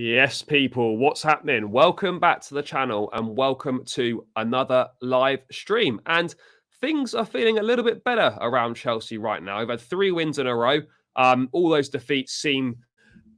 Yes, people, what's happening? Welcome back to the channel and welcome to another live stream. And things are feeling a little bit better around Chelsea right now. We've had 3 wins in a row. All those defeats seem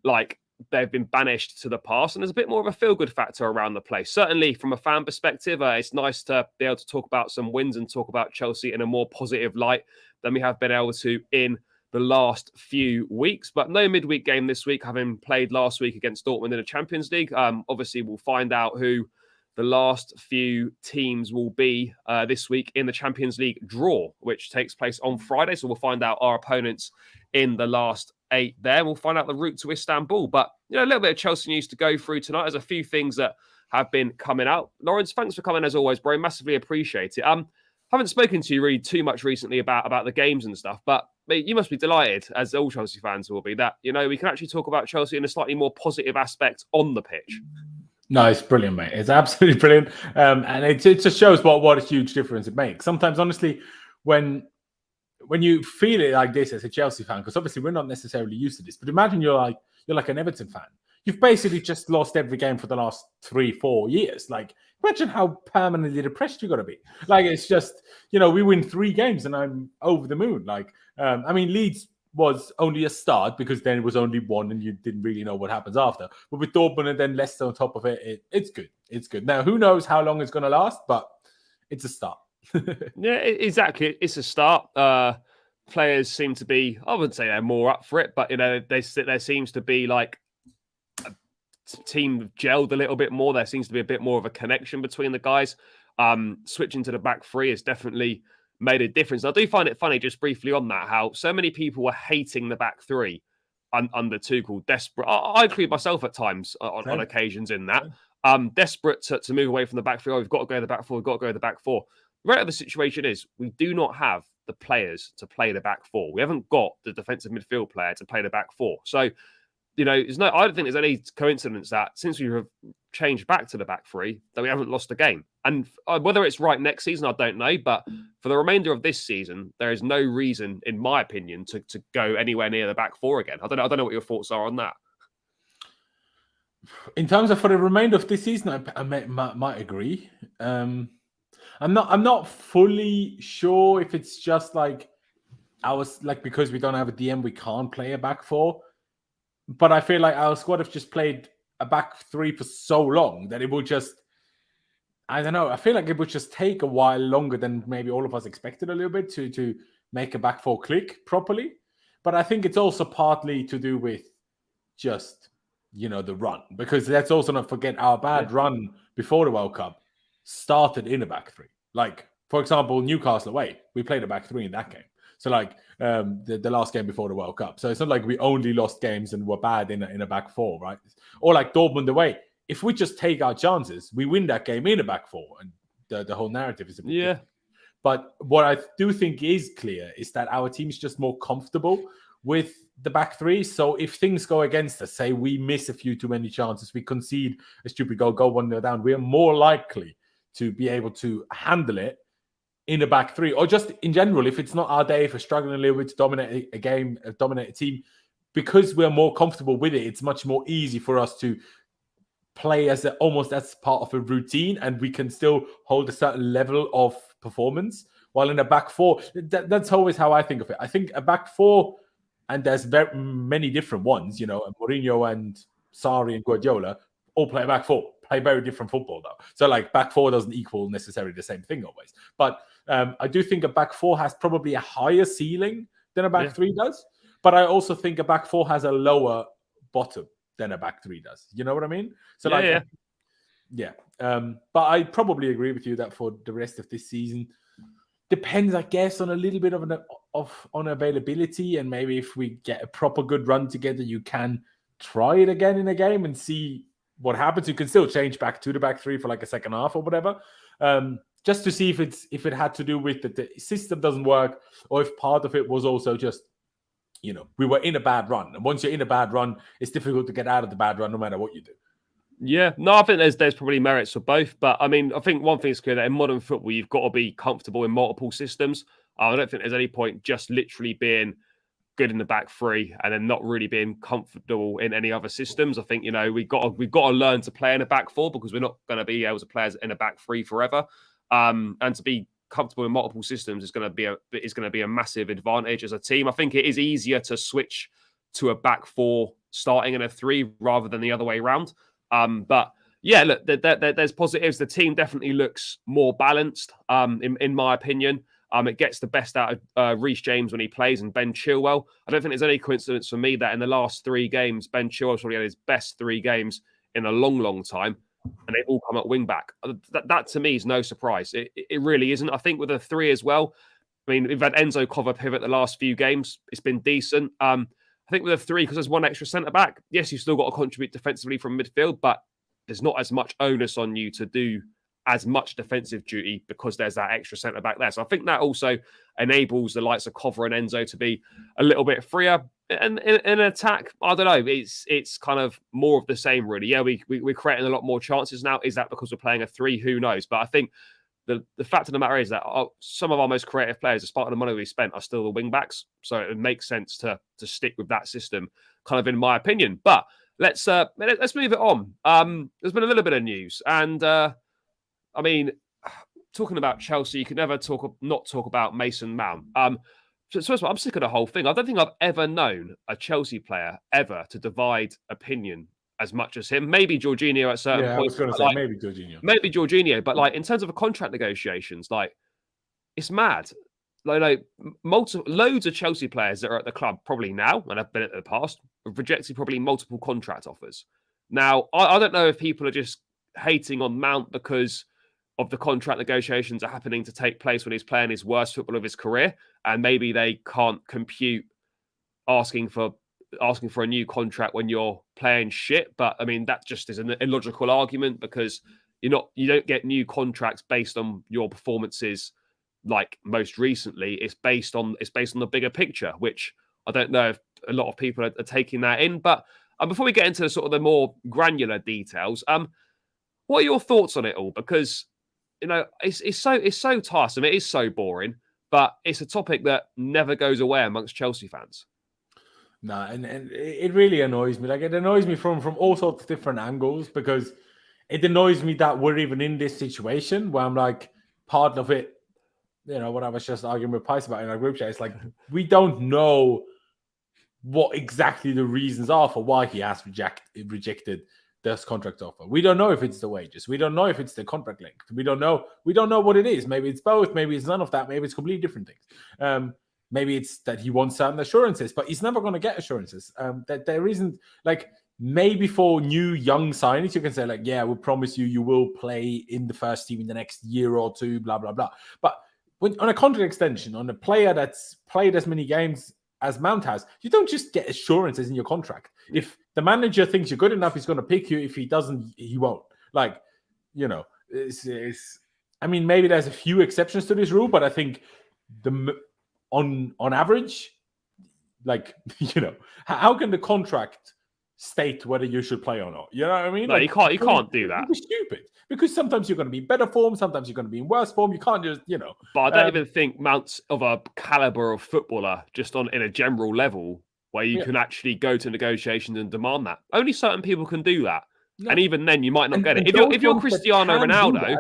like they've been banished to the past, and there's a bit more of a feel-good factor around the place. Certainly from a fan perspective, it's nice to be able to talk about some wins and talk about Chelsea in a more positive light than we have been able to in the last few weeks. But no midweek game this week, having played last week against Dortmund in the Champions League. Obviously, we'll find out who the last few teams will be this week in the Champions League draw, which takes place on Friday. So we'll find out our opponents in the last 8 there. We'll find out the route to Istanbul. But, a little bit of Chelsea news to go through tonight. There's a few things that have been coming out. Lawrence, thanks for coming as always, bro. Massively appreciate it. Haven't spoken to you really too much recently about the games and stuff, but mate, you must be delighted, as all Chelsea fans will be, that, we can actually talk about Chelsea in a slightly more positive aspect on the pitch. No, it's brilliant, mate. It's absolutely brilliant. And it just shows what a huge difference it makes. Sometimes, honestly, when you feel it like this as a Chelsea fan, because obviously we're not necessarily used to this, but imagine you're like an Everton fan. You've basically just lost every game for the last 3-4 years. Like, imagine how permanently depressed you're going to be. Like, it's just, we win 3 games and I'm over the moon. Like, Leeds was only a start because then it was only 1 and you didn't really know what happens after. But with Dortmund and then Leicester on top of it, it's good. It's good. Now, who knows how long it's going to last, but it's a start. Yeah, exactly. It's a start. Players seem to be, I wouldn't say they're more up for it, but, there seems to be like a team gelled a little bit more. There seems to be a bit more of a connection between the guys. Switching to the back 3 has definitely made a difference. I do find it funny, just briefly on that, how so many people were hating the back 3 under Tuchel. Desperate. I include myself at times on occasions in that. Desperate to move away from the back 3. Oh, we've got to go to the back 4. We've got to go to the back 4. The rest of the situation is we do not have the players to play the back 4. We haven't got the defensive midfield player to play the back 4. So, I don't think there's any coincidence that since we have changed back to the back 3, that we haven't lost a game. And whether it's right next season, I don't know. But for the remainder of this season, there is no reason, in my opinion, to go anywhere near the back 4 again. I don't know what your thoughts are on that. In terms of for the remainder of this season, I might agree. I'm not fully sure if it's just like because we don't have a DM, we can't play a back 4. But I feel like our squad have just played a back 3 for so long that it will just, I don't know, I feel like it would just take a while longer than maybe all of us expected a little bit to make a back 4 click properly. But I think it's also partly to do with just, the run. Because let's also not forget our bad run before the World Cup started in a back 3. Like, for example, Newcastle away, we played a back 3 in that game. So the last game before the World Cup. So it's not like we only lost games and were bad in a back 4, right? Or like Dortmund away. If we just take our chances, we win that game in a back 4. And the whole narrative is a bit different. But what I do think is clear is that our team is just more comfortable with the back 3. So if things go against us, say we miss a few too many chances, we concede a stupid goal, go 1-0 down, we are more likely to be able to handle it in a back 3, or just in general, if it's not our day, if we're struggling a little bit to dominate a game, dominate a team, because we're more comfortable with it, it's much more easy for us to play almost as part of a routine, and we can still hold a certain level of performance. While in a back 4, that's always how I think of it. I think a back 4, and there's very many different ones, Mourinho and Sarri and Guardiola all play a back 4. Play very different football though. So back 4 doesn't equal necessarily the same thing always. But I do think a back 4 has probably a higher ceiling than a back 3 does. But I also think a back 4 has a lower bottom than a back 3 does. You know what I mean? So but I probably agree with you that for the rest of this season, depends, I guess, on a little bit on availability, and maybe if we get a proper good run together, you can try it again in a game and see what happens. You can still change back to the back 3 for a second half or whatever, just to see if it had to do with the system doesn't work, or if part of it was also just, we were in a bad run. And once you're in a bad run, it's difficult to get out of the bad run no matter what you do. Yeah, no, I think there's probably merits for both. But I think one thing is clear, that in modern football, you've got to be comfortable in multiple systems. I don't think there's any point just literally being good in the back three and then not really being comfortable in any other systems. I think, we've got to learn to play in a back four because we're not going to be able to play in a back three forever. And to be comfortable in multiple systems is going to be a massive advantage as a team. I think it is easier to switch to a back four starting in a three rather than the other way around. But yeah, look, there's positives. The team definitely looks more balanced, in my opinion. It gets the best out of Reece James when he plays and Ben Chilwell. I don't think there's any coincidence for me that in the last 3 games, Ben Chilwell's probably had his best 3 games in a long, long time, and they've all come at wing back. That to me is no surprise. It really isn't. I think with a 3 as well, I mean, we've had Enzo cover pivot the last few games. It's been decent. I think with a 3, because there's one extra centre-back, yes, you've still got to contribute defensively from midfield, but there's not as much onus on you to do as much defensive duty because there's that extra centre back there. So I think that also enables the likes of Cover and Enzo to be a little bit freer. And in attack, I don't know, it's kind of more of the same, really. Yeah, we're creating a lot more chances now. Is that because we're playing a 3? Who knows? But I think the fact of the matter is that some of our most creative players, despite the money we spent, are still the wing backs. So it makes sense to stick with that system, kind of in my opinion. But let's move it on. There's been a little bit of news, and I mean, talking about Chelsea, you can never not talk about Mason Mount. So first of all, I'm sick of the whole thing. I don't think I've ever known a Chelsea player ever to divide opinion as much as him. Maybe Jorginho at certain points. I was going to say maybe Jorginho. Maybe Jorginho, but like in terms of a contract negotiations, like it's mad. Like loads of Chelsea players that are at the club probably now and have been at the past have rejected probably multiple contract offers. Now, I don't know if people are just hating on Mount because of the contract negotiations are happening to take place when he's playing his worst football of his career, and maybe they can't compute asking for a new contract when you're playing shit. But I mean, that just is an illogical argument because you don't get new contracts based on your performances. Like most recently, it's based on the bigger picture, which I don't know if a lot of people are taking that in. But before we get into sort of the more granular details, what are your thoughts on it all? Because it's so tiresome. It is so boring, but it's a topic that never goes away amongst Chelsea fans. No, and it really annoys me. Like, it annoys me from all sorts of different angles because it annoys me that we're even in this situation where I'm like, part of it, what I was just arguing with Pice about in our group chat, it's like, we don't know what exactly the reasons are for why he has rejected this contract offer. We don't know if it's the wages. We don't know if it's the contract length. We don't know what it is. Maybe it's both. Maybe it's none of that. Maybe it's completely different things. Maybe it's that he wants certain assurances, but he's never going to get assurances. That there isn't, like, maybe for new young signings, you can say, like, yeah, we promise you will play in the first team in the next year or two, blah, blah, blah. But when on a contract extension, on a player that's played as many games as Mount has, you don't just get assurances in your contract. If the manager thinks you're good enough, he's going to pick you. If he doesn't, he won't. Like, I mean, maybe there's a few exceptions to this rule, but I think on average, like, how can the contract state whether you should play or not? You know what I mean? No, like, you can't do that. It's stupid. Because sometimes you're going to be in better form, sometimes you're going to be in worse form. You can't just, But I don't even think Mount's of a caliber of footballer, just in a general level, where you can actually go to negotiations and demand that. Only certain people can do that. No. And even then, you might not get it. If you're Cristiano Ronaldo,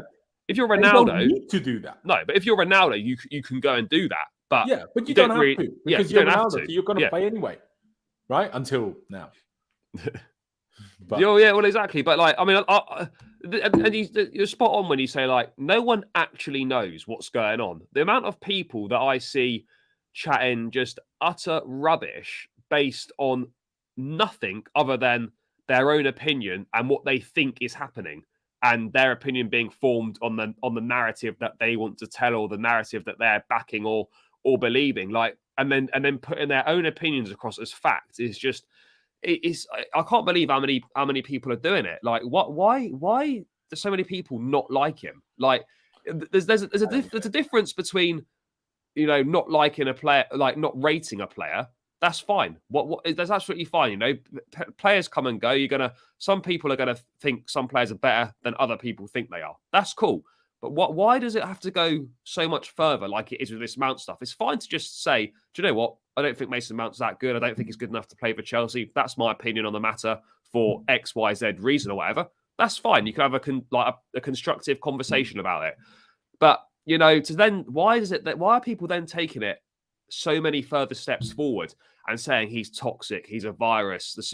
if you're Ronaldo, don't need to do that. No, but if you're Ronaldo, you can go and do that. But yeah, but you don't have to because you're Ronaldo, so you're going to play anyway, right? Until now. But, yeah, well, exactly. But like, I mean, and you're spot on when you say, like, no one actually knows what's going on. The amount of people that I see chatting just utter rubbish based on nothing other than their own opinion and what they think is happening, and their opinion being formed on the narrative that they want to tell or the narrative that they're backing or believing. Like, and then putting their own opinions across as facts is just. I can't believe how many people are doing it. Like, why do so many people not like him? Like, there's a difference between, not liking a player, like not rating a player. That's fine. That's absolutely fine. Players come and go. Some people are gonna think some players are better than other people think they are. That's cool. But why does it have to go so much further like it is with this Mount stuff? It's fine to just say, do you know what? I don't think Mason Mount's that good. I don't think he's good enough to play for Chelsea. That's my opinion on the matter for X, Y, Z reason or whatever. That's fine. You can have a constructive conversation about it. But, why are people then taking it so many further steps forward and saying he's toxic, he's a virus. As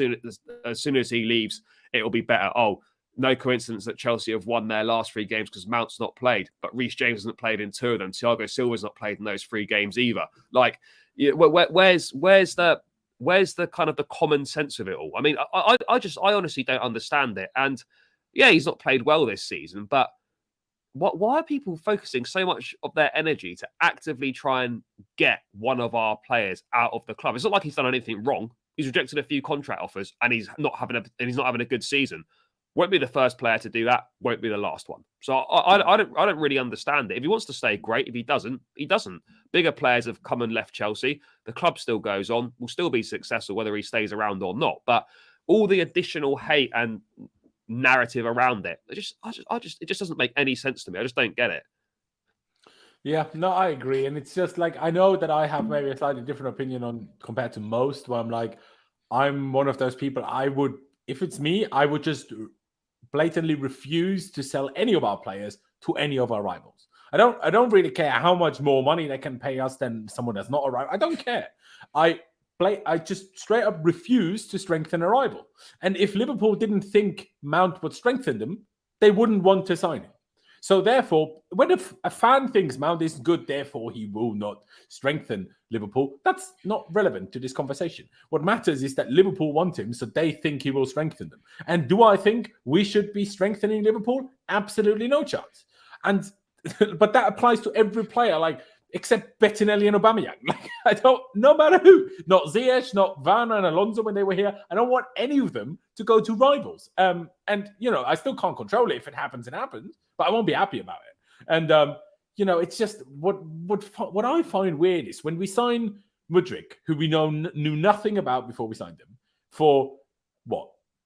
soon as he leaves, it'll be better. Oh, no coincidence that Chelsea have won their last 3 games because Mount's not played, but Reece James hasn't played in 2 of them. Thiago Silva's not played in those 3 games either. Like, where's the kind of the common sense of it all? I mean, I honestly don't understand it. And yeah, he's not played well this season, but why are people focusing so much of their energy to actively try and get one of our players out of the club? It's not like he's done anything wrong. He's rejected a few contract offers, and he's not having a good season. Won't be the first player to do that. Won't be the last one. So I don't really understand it. If he wants to stay, great. If he doesn't, he doesn't. Bigger players have come and left Chelsea. The club still goes on. Will still be successful whether he stays around or not. But all the additional hate and narrative around it, it just doesn't make any sense to me. I just don't get it. Yeah, no, I agree. And it's just like, I know that I have maybe a slightly different opinion on compared to most, where I'm one of those people. If it's me, I would just blatantly refuse to sell any of our players to any of our rivals. I don't really care how much more money they can pay us than someone that's not a rival. I don't care. I just straight up refuse to strengthen a rival. And if Liverpool didn't think Mount would strengthen them, they wouldn't want to sign him. So therefore, when a fan thinks Mount is good, therefore he will not strengthen Liverpool, that's not relevant to this conversation. What matters is that Liverpool want him, so they think he will strengthen them. And do I think we should be strengthening Liverpool? Absolutely no chance. But that applies to every player, except Bettinelli and Aubameyang. No matter who, not Ziyech, not Werner and Alonso when they were here. I don't want any of them to go to rivals. I still can't control it. If it happens, it happens. But I won't be happy about it. And it's just what I find weird is when we sign Mudryk, who we knew nothing about before we signed him, for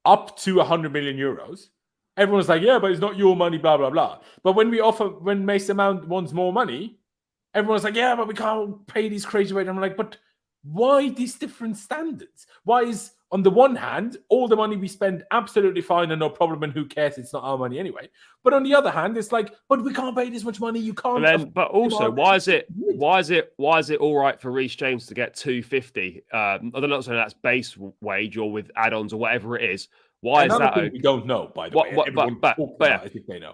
up to 100 million euros. Everyone's like, yeah, but it's not your money, blah blah blah. But when Mason Mount wants more money, everyone's like, yeah, but we can't pay these crazy rates. I'm like, but why these different standards? Why is, on the one hand, all the money we spend absolutely fine and no problem, and who cares? It's not our money anyway. But on the other hand, it's like, but we can't pay this much money. You can't. But also, why is it all right for Reece James to get 250? I'm not saying that's base wage or with add-ons or whatever it is. Why is that okay? We don't know, by the way. I think they know.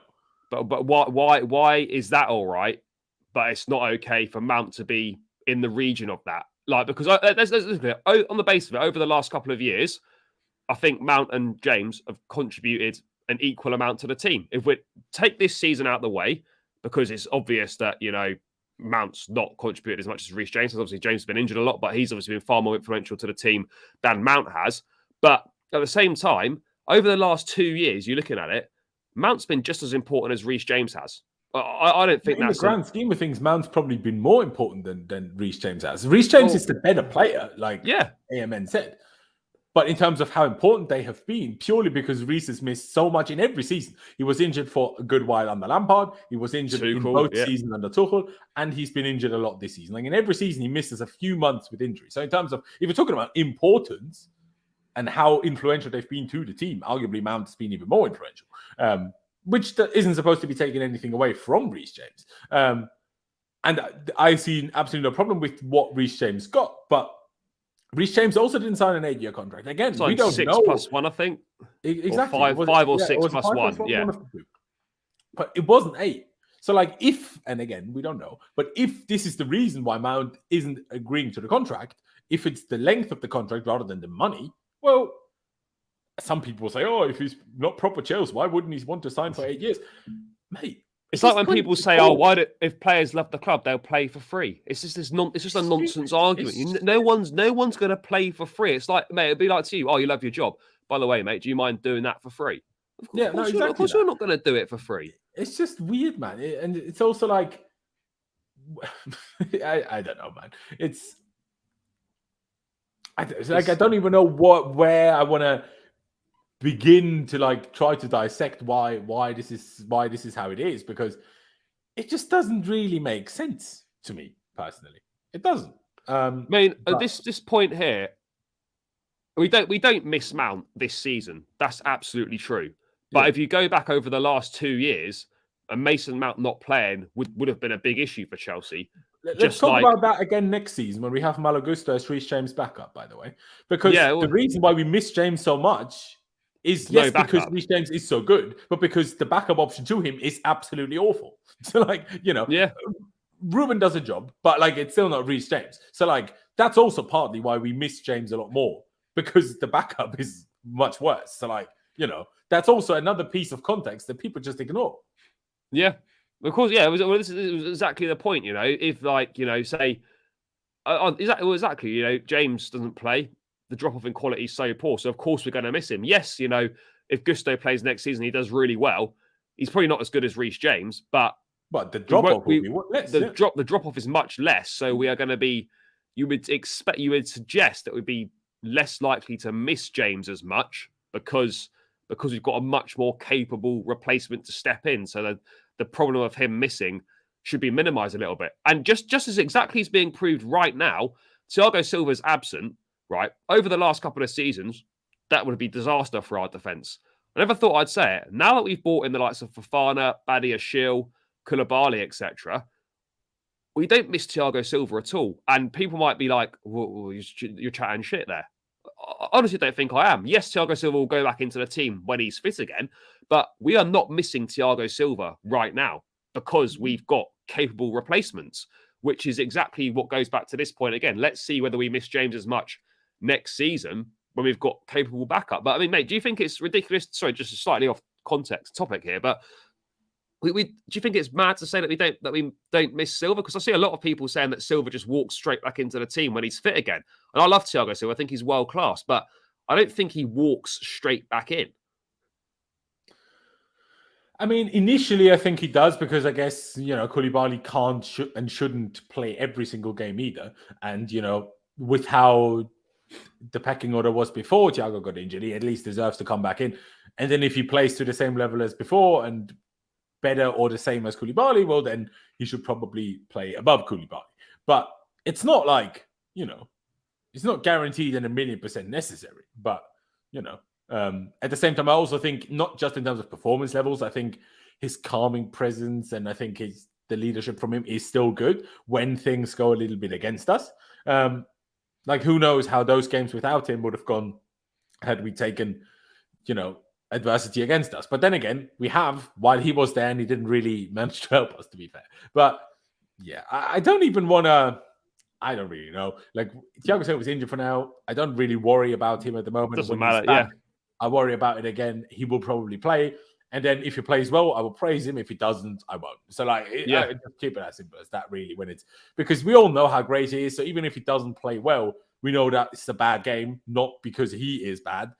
But why is that all right? But it's not okay for Mount to be in the region of that. Because on the basis of it, over the last couple of years, I think Mount and James have contributed an equal amount to the team. If we take this season out of the way, because it's obvious that, Mount's not contributed as much as Reece James. Obviously, James has been injured a lot, but he's obviously been far more influential to the team than Mount has. But at the same time, over the last 2 years, you're looking at it, Mount's been just as important as Reece James has. I don't think that's... In the grand scheme of things, Mount's probably been more important than Reece James has. Reece James is the better player, AMN said. But in terms of how important they have been, purely because Reece has missed so much in every season. He was injured for a good while under Lampard. He was injured in both seasons under Tuchel. And he's been injured a lot this season. In every season, he misses a few months with injury. So in terms of, if you're talking about importance and how influential they've been to the team, arguably Mount's been even more influential. Which isn't supposed to be taking anything away from Reece James. And I see absolutely no problem with what Reece James got. But Reece James also didn't sign an 8-year contract. Again, we don't 6 know. 6 + 1, I think. Exactly. Or 5 or 6 + 1. Yeah. But it wasn't 8. So if, and again, we don't know, but if this is the reason why Mount isn't agreeing to the contract, if it's the length of the contract rather than the money, well, some people say, oh, if he's not proper Chelsea, why wouldn't he want to sign for 8 years? Mate, it's like when people say, oh, if players love the club, they'll play for free. It's just it's just a nonsense argument. No one's going to play for free. It's like, mate, it'd be like to you, oh, you love your job. By the way, mate, do you mind doing that for free? Of course you're not going to do it for free. It's just weird, man. And it's also like, I don't know, man. I don't even know where I want to begin to try to dissect why this is how it is, because it just doesn't really make sense to me personally. It doesn't. I mean, at But this point here, we don't miss Mount this season. That's absolutely true. But yeah. if you go back over the last 2 years, a Mason Mount not playing would have been a big issue for Chelsea. Let's Just talk like, about that again next season when we have Malo Gusto as Reece James backup, by the way. Because yeah, the well, reason why we miss James so much is, no yes, because backup. Reece James is so good, but because the backup option to him is absolutely awful. So, like, Yeah, Ruben does a job, but, like, it's still not Reece James. So, like, that's also partly why we miss James a lot more, because the backup is much worse. So, like, that's also another piece of context that people just ignore. yeah. Of course, yeah. This was exactly the point. If like say, exactly. James doesn't play. The drop off in quality is so poor. So of course we're going to miss him. Yes, if Gusto plays next season, he does really well. He's probably not as good as Reece James, but the drop off will be less. The drop off is much less. So we are going to be. You would suggest that we'd be less likely to miss James as much because we've got a much more capable replacement to step in. So the problem of him missing should be minimized a little bit. And just as exactly is being proved right now, Thiago Silva's absent, right? Over the last couple of seasons, that would be disaster for our defence. I never thought I'd say it. Now that we've bought in the likes of Fofana, Badia Shil, Koulibaly, etc., we don't miss Thiago Silva at all. And people might be like, well, you're chatting shit there. I honestly don't think I am. Yes, Thiago Silva will go back into the team when he's fit again, but we are not missing Thiago Silva right now because we've got capable replacements, which is exactly what goes back to this point again. Let's see whether we miss James as much next season when we've got capable backup. But I mean, mate, do you think it's ridiculous? Sorry, just a slightly off context topic here, but do you think it's mad to say that we don't miss Silva? Because I see a lot of people saying that Silva just walks straight back into the team when he's fit again. And I love Thiago Silva. I think he's world class, but I don't think he walks straight back in. I mean, initially, I think he does because I guess, Koulibaly can't and shouldn't play every single game either. And, with how the pecking order was before Thiago got injured, he at least deserves to come back in. And then if he plays to the same level as before and better or the same as Koulibaly, well, then he should probably play above Koulibaly. But it's not like, it's not guaranteed and 1,000,000% necessary. But, at the same time, I also think not just in terms of performance levels, I think his calming presence and I think the leadership from him is still good when things go a little bit against us. Like, who knows how those games without him would have gone had we taken, adversity against us. But then again, we have, while he was there and he didn't really manage to help us, to be fair. But yeah, I don't even want to, I don't really know. Like, Thiago Silva was injured for now. I don't really worry about him at the moment. Doesn't When matter, he's back, yeah. I worry about it again. He will probably play. And then if he plays well, I will praise him. If he doesn't, I won't. So, like, I just keep it as simple as that, really, because we all know how great he is. So even if he doesn't play well, we know that it's a bad game, not because he is bad.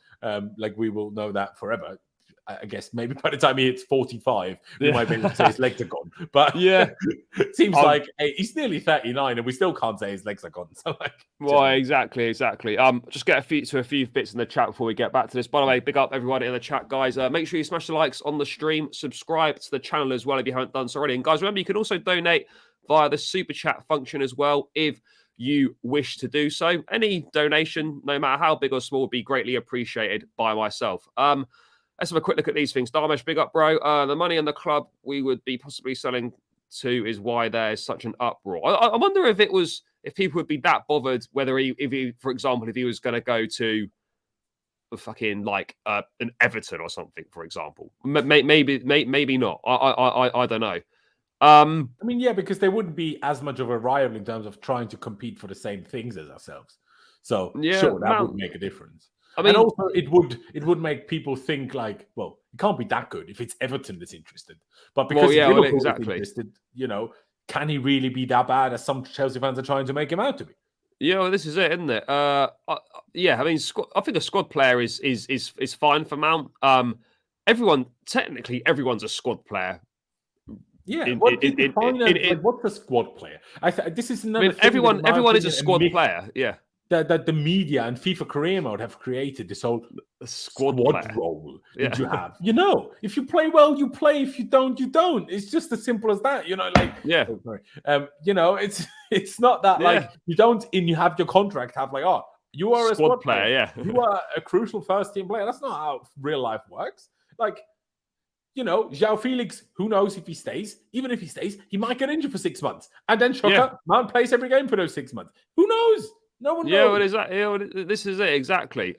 Like, we will know that forever. I guess maybe by the time he hits 45, we might be able to say his legs are gone. But yeah, it seems like he's nearly 39 and we still can't say his legs are gone. So, like, well, exactly. Just get a few bits in the chat before we get back to this. By the way, big up everybody in the chat, guys. Make sure you smash the likes on the stream, subscribe to the channel as well if you haven't done so already. And guys, remember you can also donate via the super chat function as well if you wish to do so. Any donation, no matter how big or small, would be greatly appreciated by myself. Let's have a quick look at these things. Darmesh, big up, bro. The money in the club we would be possibly selling to is why there's such an uproar. I wonder if people would be that bothered whether for example, if he was going to go to fucking like an Everton or something, for example. Maybe not. I don't know. I mean, yeah, because they wouldn't be as much of a rival in terms of trying to compete for the same things as ourselves. So yeah, sure, that would make a difference. I mean, and also it would make people think like, well, it can't be that good if it's Everton that's interested. But because Liverpool is interested, can he really be that bad as some Chelsea fans are trying to make him out to be? Yeah, well, this is it, isn't it? Yeah, I mean, I think a squad player is fine for Mount. Technically, everyone's a squad player. Yeah, what's a squad player? This is another. I mean, everyone is a squad player. Yeah. that the media and FIFA career mode have created this whole squad role that you have. If you play well, you play. If you don't, you don't. It's just as simple as that. It's not that like you don't you have your contract have like, oh, you are a squad player. Yeah. You are a crucial first team player. That's not how real life works. Like, João Felix, who knows if he stays? Even if he stays, he might get injured for 6 months. And then Mount plays every game for those 6 months. Who knows? No one knows. Yeah, well, exactly. This is it, exactly.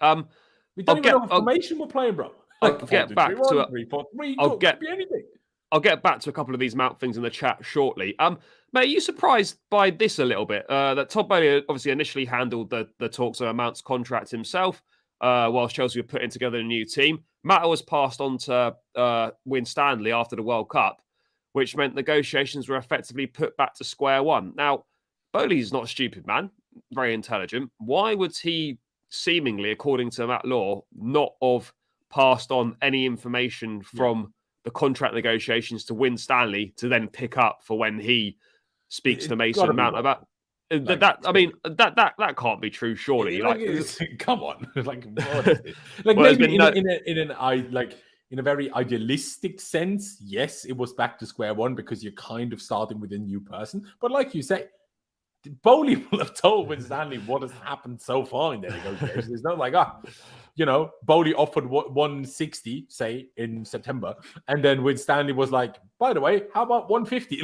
We don't even know what formation we're playing, bro. I'll get back to 3-4-3. Could be anything. I'll get back to a couple of these Mount things in the chat shortly. Mate, are you surprised by this a little bit? That Todd Boehly obviously initially handled the talks over Mount's contract himself, whilst Chelsea were putting together a new team. Matter was passed on to Win Stanley after the World Cup, which meant negotiations were effectively put back to square one. Now, Boehly's not a stupid man, very intelligent. Why would he seemingly, according to Matt Law, not have passed on any information from the contract negotiations to Win Stanley to then pick up for when he speaks to Mason Mount about that can't be true, surely. Come on, maybe in a very idealistic sense, yes, it was back to square one because you're kind of starting with a new person. But like you say, Boehly will have told Win Stanley what has happened so far in their negotiations. It's not like, Boehly offered 160, say, in September, and then Win Stanley was like, by the way, how about 150?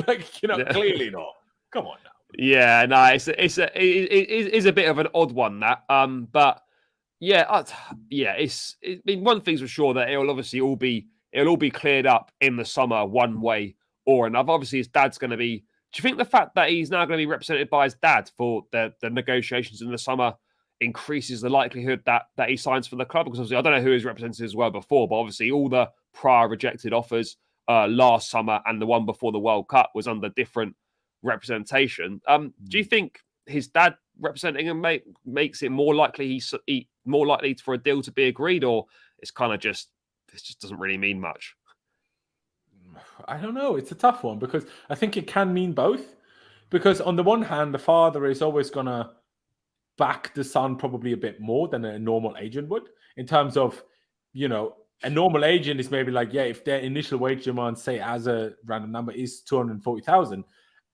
Clearly not. Come on now. Yeah, no, it's a bit of an odd one, that. But one thing's for sure, that it'll all be cleared up in the summer one way or another. Obviously, his dad's going to be. Do you think the fact that he's now going to be represented by his dad for the negotiations in the summer increases the likelihood that he signs for the club? Because obviously, I don't know who his representatives were before, but obviously all the prior rejected offers last summer and the one before the World Cup was under different representation. Do you think his dad representing him makes it more likely more likely for a deal to be agreed, or it's kind of this just doesn't really mean much? I don't know. It's a tough one because I think it can mean both. Because on the one hand, the father is always going to back the son probably a bit more than a normal agent would, in terms of, a normal agent is maybe like, if their initial wage demand, say as a random number, is 240,000,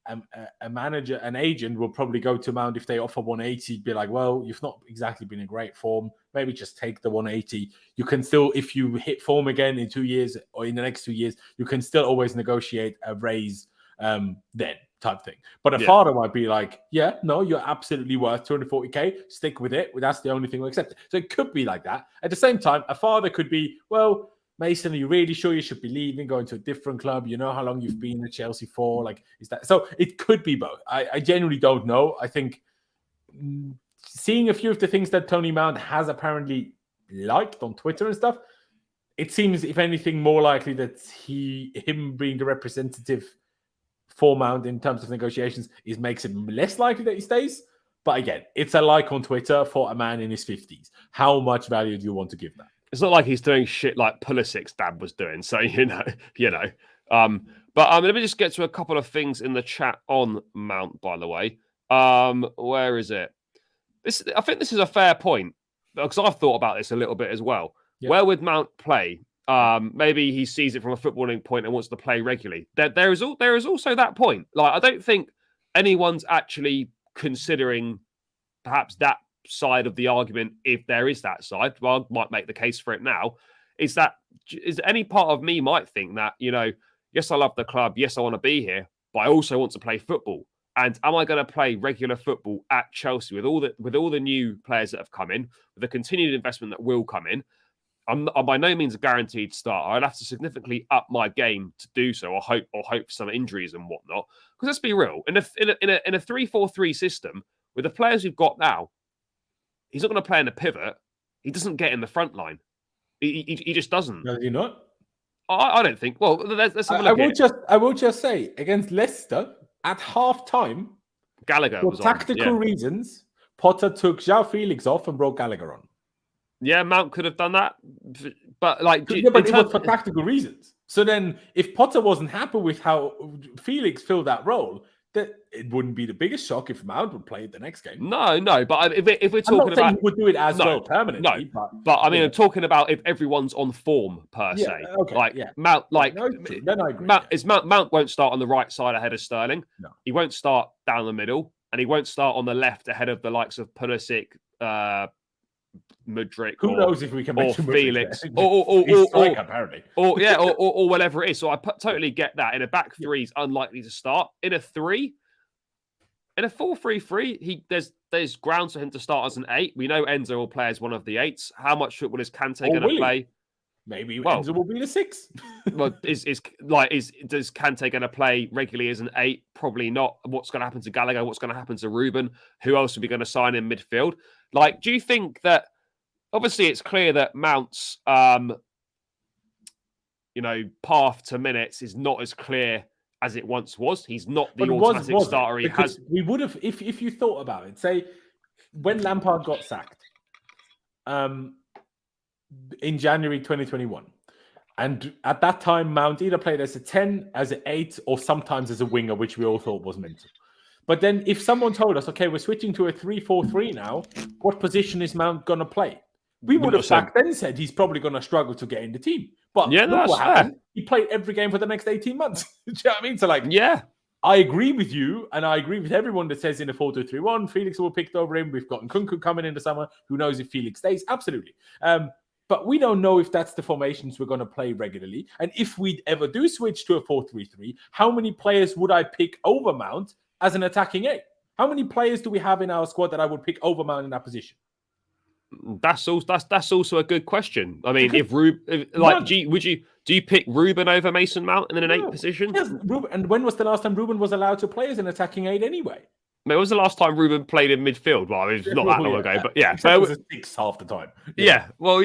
an agent will probably go to Mount if they offer 180, be like, well, you've not exactly been in great form. Maybe just take the 180. You can still, if you hit form again in 2 years or in the next 2 years, you can still always negotiate a raise then type thing. But a father might be like, you're absolutely worth 240K. Stick with it. That's the only thing we'll accept. So it could be like that. At the same time, a father could be, well, Mason, are you really sure you should be leaving, going to a different club? You know how long you've been at Chelsea for? Is that so? It could be both. I genuinely don't know. I think seeing a few of the things that Tony Mount has apparently liked on Twitter and stuff, it seems, if anything, more likely that him being the representative for Mount in terms of negotiations makes it less likely that he stays. But again, it's a like on Twitter for a man in his 50s. How much value do you want to give that? It's not like he's doing shit like Pulisic's dad was doing. So, But let me just get to a couple of things in the chat on Mount, by the way. Where is it? I think this is a fair point, because I've thought about this a little bit as well. Yep. Where would Mount play? Maybe he sees it from a footballing point and wants to play regularly. There is also that point. I don't think anyone's actually considering perhaps that side of the argument, if there is that side. Well, I might make the case for it now. Is any part of me might think that, yes, I love the club, yes, I want to be here, but I also want to play football. And am I going to play regular football at Chelsea with all the new players that have come in, with the continued investment that will come in? I'm by no means a guaranteed starter. I'd have to significantly up my game to do so, or hope for some injuries and whatnot. Because let's be real, in a 3-4-3 system with the players we've got now, he's not going to play in a pivot. He doesn't get in the front line. He just doesn't. Does he not? I don't think. Well, let's have a look. I will just say, against Leicester at half time, Gallagher was on. For tactical reasons, Potter took João Felix off and brought Gallagher on. Yeah, Mount could have done that, but it was for tactical reasons. So then, if Potter wasn't happy with how Felix filled that role, that it wouldn't be the biggest shock if Mount would play the next game. No, but if we're I'm talking not saying about, he would do it as well no, permanently, but I mean, I'm talking about if everyone's on form per yeah, se. okay, Like yeah. Mount, like No, true. Then I agree. Mount won't start on the right side ahead of Sterling. No. He won't start down the middle, and he won't start on the left ahead of the likes of Pulisic, Mudryk, Who knows if we can make Felix, or apparently, or whatever it is. So I totally get that. In a back three, is unlikely to start. In a 4-3-3, there's grounds for him to start as an 8. We know Enzo will play as one of the 8s. How much football is Kante going to play? Maybe Enzo will be the 6. Well, does Kante going to play regularly as an 8? Probably not. What's going to happen to Gallagher? What's going to happen to Ruben? Who else will be going to sign in midfield? Like, do you think that? Obviously, it's clear that Mount's, path to minutes is not as clear as it once was. He's not the automatic starter. He has. We would have, if you thought about it. Say when Lampard got sacked, in January 2021, and at that time, Mount either played as a 10, as an 8, or sometimes as a winger, which we all thought was mental. But then, if someone told us, okay, we're switching to a 3-4-3 now, what position is Mount going to play? We would have back then said he's probably going to struggle to get in the team. But look what happened. He played every game for the next 18 months. Do you know what I mean? So, I agree with you, and I agree with everyone that says in a 4-2-3-1, Felix will pick over him. We've got Nkunku coming in the summer. Who knows if Felix stays? Absolutely. But we don't know if that's the formations we're going to play regularly. And if we ever do switch to a 4-3-3, how many players would I pick over Mount as an attacking 8? How many players do we have in our squad that I would pick over Mount in that position? That's also a good question. I mean, do you pick Ruben over Mason Mount in an 8 position? Yes, and when was the last time Ruben was allowed to play as an attacking 8 anyway? When was the last time Ruben played in midfield? Well, it's not that long ago, but yeah, it was a 6 half the time. Well,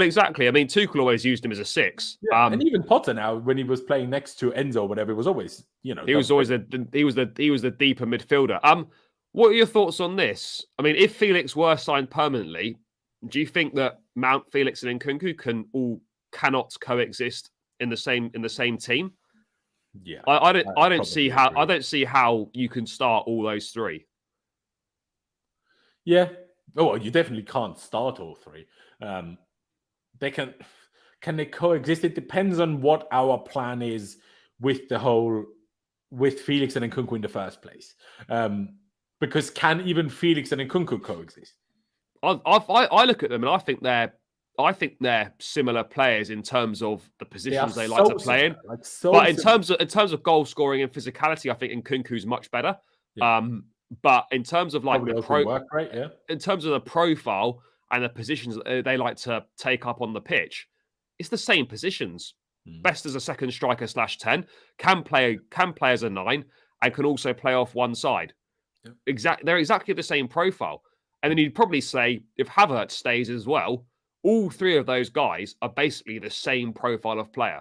exactly. I mean, Tuchel always used him as a 6. And even Potter now, when he was playing next to Enzo, or whatever, it was always he was the deeper midfielder. What are your thoughts on this? I mean, if Felix were signed permanently, do you think that Mount, Felix, and Nkunku cannot coexist in the same team? Yeah, I don't see how you can start all those 3. Yeah, well, you definitely can't start all 3. They can they coexist? It depends on what our plan is with Felix and Nkunku in the first place. Because can even Felix and Nkunku coexist? I look at them and I think they're similar players in terms of the positions they like to play in. But in terms of goal scoring and physicality, I think Nkunku's much better. Yeah. But in terms of in terms of the profile and the positions that they like to take up on the pitch, it's the same positions. Best as a second striker /10, can play as a 9, and can also play off one side. Yeah. They're exactly the same profile. And then you'd probably say, if Havertz stays as well, all 3 of those guys are basically the same profile of player.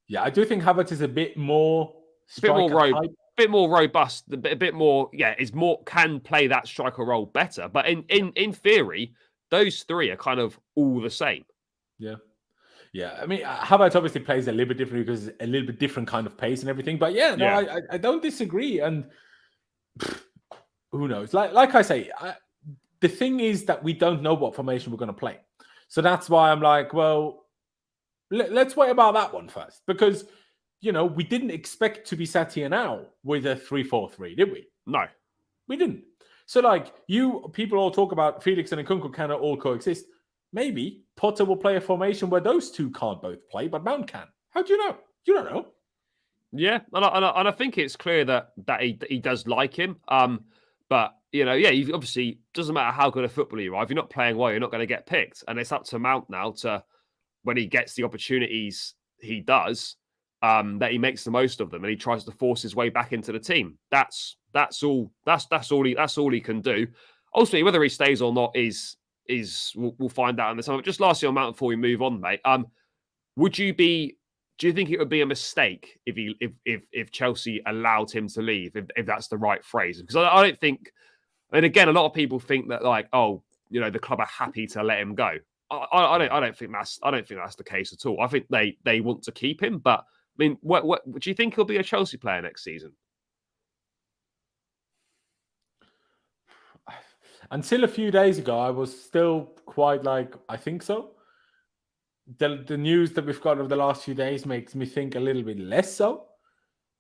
Yeah, I do think Havertz is a bit more robust, a bit more, can play that striker role better. But in theory, those 3 are kind of all the same. Yeah. Yeah, I mean, Havertz obviously plays a little bit differently because it's a little bit different kind of pace and everything. But I don't disagree. And who knows? Like I say, the thing is that we don't know what formation we're going to play. So that's why I'm like, well, let's wait about that one first. Because, we didn't expect to be sat here now with a 3-4-3, did we? No. We didn't. So, people all talk about Felix and Nkunku cannot all coexist. Maybe Potter will play a formation where those 2 can't both play, but Mount can. How do you know? You don't know. Yeah, and I think it's clear that he does like him. But, he obviously doesn't matter how good a footballer you are. If you're not playing well, you're not going to get picked. And it's up to Mount now to, when he gets the opportunities he does, that he makes the most of them and he tries to force his way back into the team. That's all he can do. Ultimately, whether he stays or not is we'll find out in the summer. But just lastly on Mount before we move on, mate. Do you think it would be a mistake if Chelsea allowed him to leave, if that's the right phrase? Because I don't think, and again, a lot of people think that the club are happy to let him go. I don't think that's the case at all. I think they want to keep him, but I mean, what do you think he'll be a Chelsea player next season? until a few days ago, I was still quite like, I think so. The news that we've got over the last few days makes me think a little bit less so.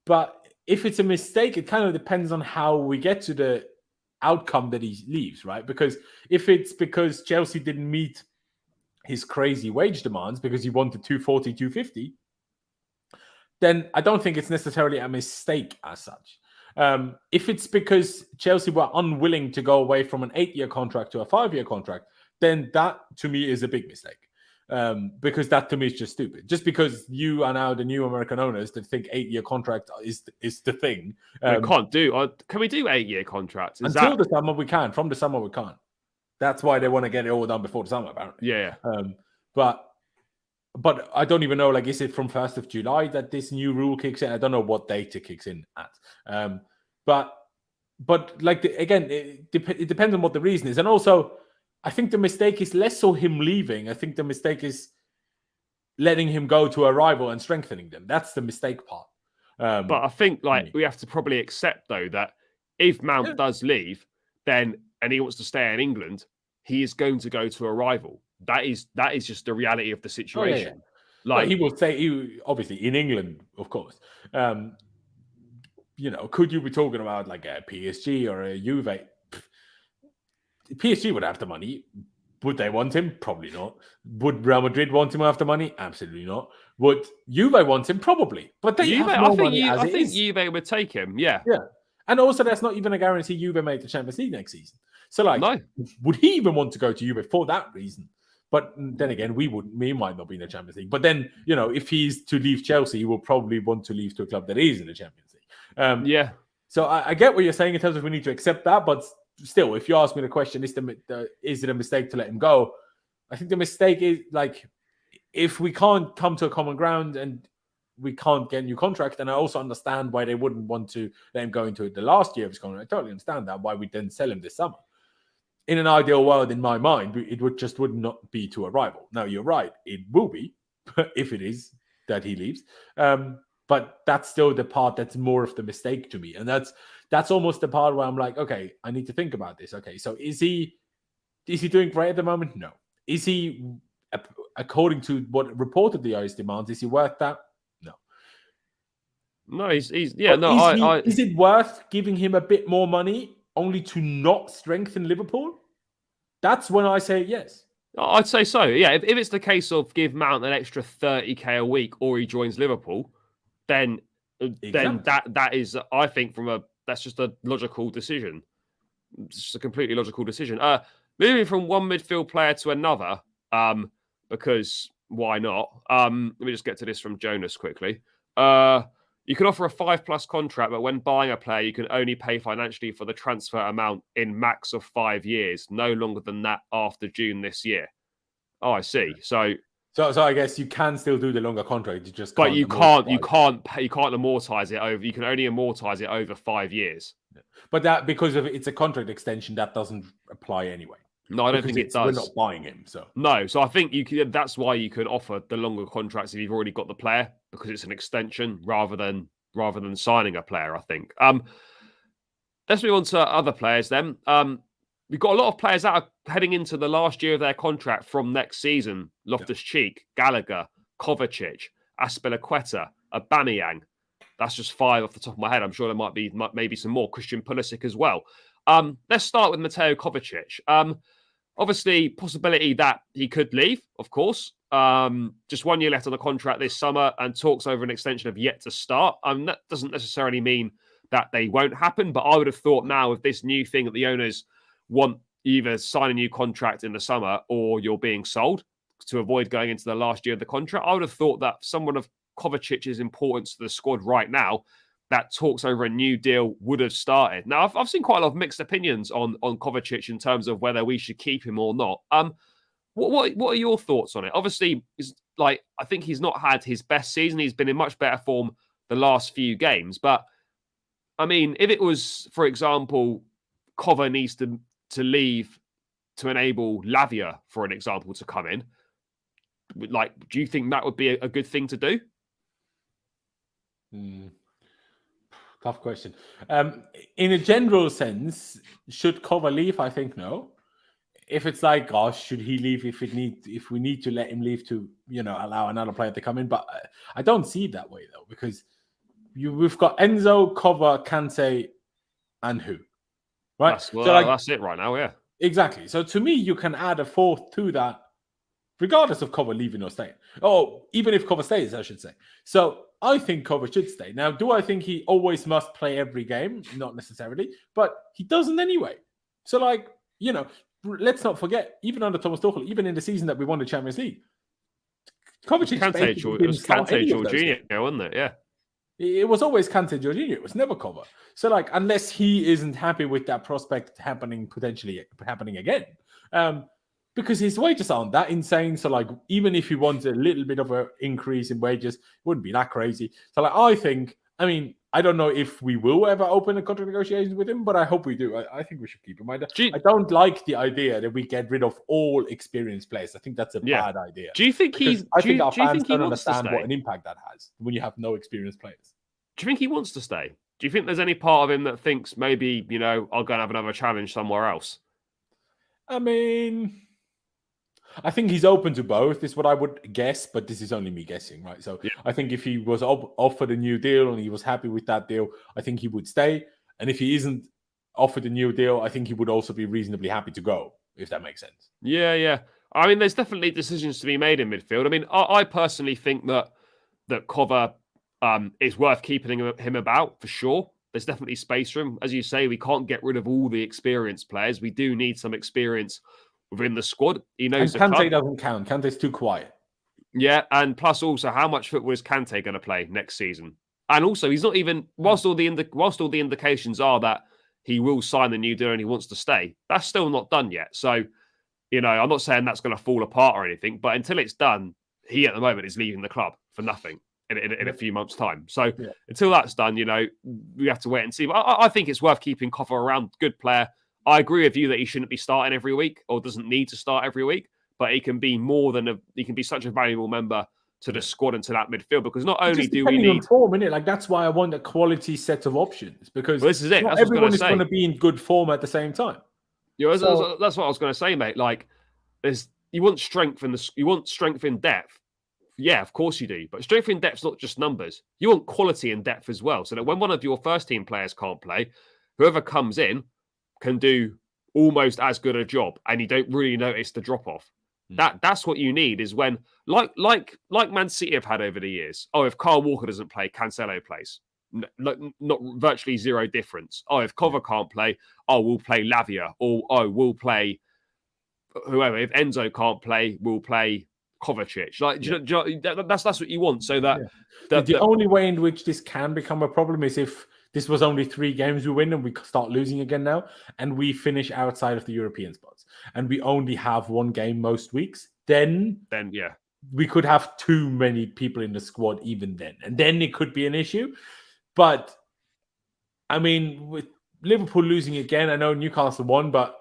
But if it's a mistake, it kind of depends on how we get to the outcome that he leaves, right? Because if it's because Chelsea didn't meet his crazy wage demands because he wanted 240, 250, then I don't think it's necessarily a mistake as such. If it's because Chelsea were unwilling to go away from an 8-year contract to a 5-year contract, then that to me is a big mistake. Because that to me is just stupid. Just because you are now the new American owners that think 8-year contract is the thing. We can't do. Can we do 8-year contracts? Until the summer we can. From the summer we can't. That's why they want to get it all done before the summer, apparently. Yeah. But I don't even know. Like, is it from 1st of July that this new rule kicks in? I don't know what date it kicks in at. But like again, it depends on what the reason is, and also. I think the mistake is less so him leaving. I think the mistake is letting him go to a rival and strengthening them. That's the mistake part. But I think we have to probably accept though that if Mount does leave, then and he wants to stay in England, he is going to go to a rival. That is just the reality of the situation. Well, he will stay. Obviously in England, of course. Could you be talking about like a PSG or a Juve? PSG would have the money. Would they want him? Probably not. Would Real Madrid want him after money? Absolutely not. Would Juve want him? Probably. But they have no money as it is. I think Juve would take him, yeah. Yeah. And also, that's not even a guarantee Juve make the Champions League next season. So, no. Would he even want to go to Juve for that reason? But then again, we might not be in the Champions League. But then, if he's to leave Chelsea, he will probably want to leave to a club that is in the Champions League. Yeah. So I get what you're saying in terms of we need to accept that, but still, if you ask me the question, is it a mistake to let him go? I think the mistake is if we can't come to a common ground and we can't get a new contract, and I also understand why they wouldn't want to let him go into the last year of his contract. I totally understand that, why we then sell him this summer. In an ideal world, in my mind, it would not be to a rival. Now, you're right, it will be, if it is that he leaves. But that's still the part that's more of the mistake to me. And that's almost the part where I'm like, okay, I need to think about this. Okay, so is he doing great at the moment? No. Is he, according to what reportedly are his demands, is he worth that? No. No, he's Is it worth giving him a bit more money only to not strengthen Liverpool? That's when I say yes. I'd say so. Yeah, if it's the case of give Mount an extra 30k a week or he joins Liverpool, then that is, I think, that's just a logical decision. It's just a completely logical decision. Moving from one midfield player to another, because why not? Let me just get to this from Jonas quickly. You can offer a 5+ contract, but when buying a player, you can only pay financially for the transfer amount in max of 5 years, no longer than that after June this year. Oh, I see. So I guess you can still do the longer contract. You can't amortize it over. You can only amortize it over 5 years. Yeah. But that, because of it's a contract extension, that doesn't apply anyway. No, I don't think it does. We're not buying him, so no. So I think that's why you can offer the longer contracts if you've already got the player, because it's an extension rather than signing a player. I think. Let's move on to other players then. We've got a lot of players that are heading into the last year of their contract from next season. Loftus-Cheek, Gallagher, Kovacic, Azpilicueta, Aubameyang. That's just 5 off the top of my head. I'm sure there might be maybe some more. Christian Pulisic as well. Let's start with Mateo Kovacic. Obviously, possibility that he could leave, of course. Just 1 year left on the contract this summer, and talks over an extension have yet to start. That doesn't necessarily mean that they won't happen, but I would have thought now with this new thing that the owners want, either sign a new contract in the summer or you're being sold to avoid going into the last year of the contract. I would have thought that someone of Kovacic's importance to the squad right now, that talks over a new deal would have started. Now, I've seen quite a lot of mixed opinions on Kovacic in terms of whether we should keep him or not. What are your thoughts on it? Obviously, I think he's not had his best season. He's been in much better form the last few games. But, I mean, if it was, for example, Kova needs to leave to enable Lavia, for an example, to come in, do you think that would be a good thing to do? Tough question. In a general sense, should Cover leave? I think no. If it's like, gosh, should he leave if we need to let him leave to allow another player to come in? But I don't see it that way though, because we've got Enzo, Cover, Kante, and who, right? That's it right now, yeah. Exactly. So to me, you can add a fourth to that, regardless of Cover leaving or staying. Oh, even if Cover stays, I should say. So I think Cover should stay. Now, do I think he always must play every game? Not necessarily, but he doesn't anyway. So, let's not forget, even under Thomas Tuchel, even in the season that we won the Champions League, Kovacic it was Kante Jorginho, wasn't it? Yeah. It was always Kante Jorginho. It was never Cover. So, unless he isn't happy with that prospect potentially happening again, because his wages aren't that insane. So, even if he wants a little bit of an increase in wages, it wouldn't be that crazy. So, I don't know if we will ever open a contract negotiations with him, but I hope we do. I think we should keep him. I don't like the idea that we get rid of all experienced players. I think that's a bad idea. Do you think I think our fans don't understand what an impact that has when you have no experienced players. Do you think he wants to stay? Do you think there's any part of him that thinks maybe, I'll go and have another challenge somewhere else? I think he's open to both, is what I would guess, but this is only me guessing, right? So I think if he was offered a new deal and he was happy with that deal, I think he would stay. And if he isn't offered a new deal, I think he would also be reasonably happy to go, if that makes sense. Yeah. There's definitely decisions to be made in midfield. I personally think that Cover is worth keeping him about, for sure. There's definitely space for him. As you say, we can't get rid of all the experienced players. We do need some experience within the squad. He knows and Kante doesn't count. Kante's too quiet. Yeah, and plus also, how much football is Kante going to play next season? And also, he's not even, whilst all the indications are that he will sign the new deal and he wants to stay, that's still not done yet. So, I'm not saying that's going to fall apart or anything, but until it's done, he at the moment is leaving the club for nothing in a few months' time. So until that's done, we have to wait and see. But I think it's worth keeping Koffer around. Good player. I agree with you that he shouldn't be starting every week or doesn't need to start every week, but he can be he can be such a valuable member to the squad and to that midfield, because not only do we need form, innit? That's why I want a quality set of options, because this is it. Not everyone is going to be in good form at the same time. That's what I was going to say, mate. You want strength in depth. Yeah, of course you do. But strength in depth's not just numbers. You want quality in depth as well, so that when one of your first team players can't play, whoever comes in can do almost as good a job, and you don't really notice the drop off. That's what you need, is when like Man City have had over the years. Oh, if Kyle Walker doesn't play, Cancelo plays. Not virtually zero difference. Oh, if Cover can't play, we'll play Lavia, or we'll play whoever. If Enzo can't play, we'll play Kovacic. That's what you want. So that the only way in which this can become a problem is if this was only 3 games we win and we start losing again now, and we finish outside of the European spots, and we only have 1 game most weeks. Then we could have too many people in the squad even then, and then it could be an issue. But with Liverpool losing again, I know Newcastle won, but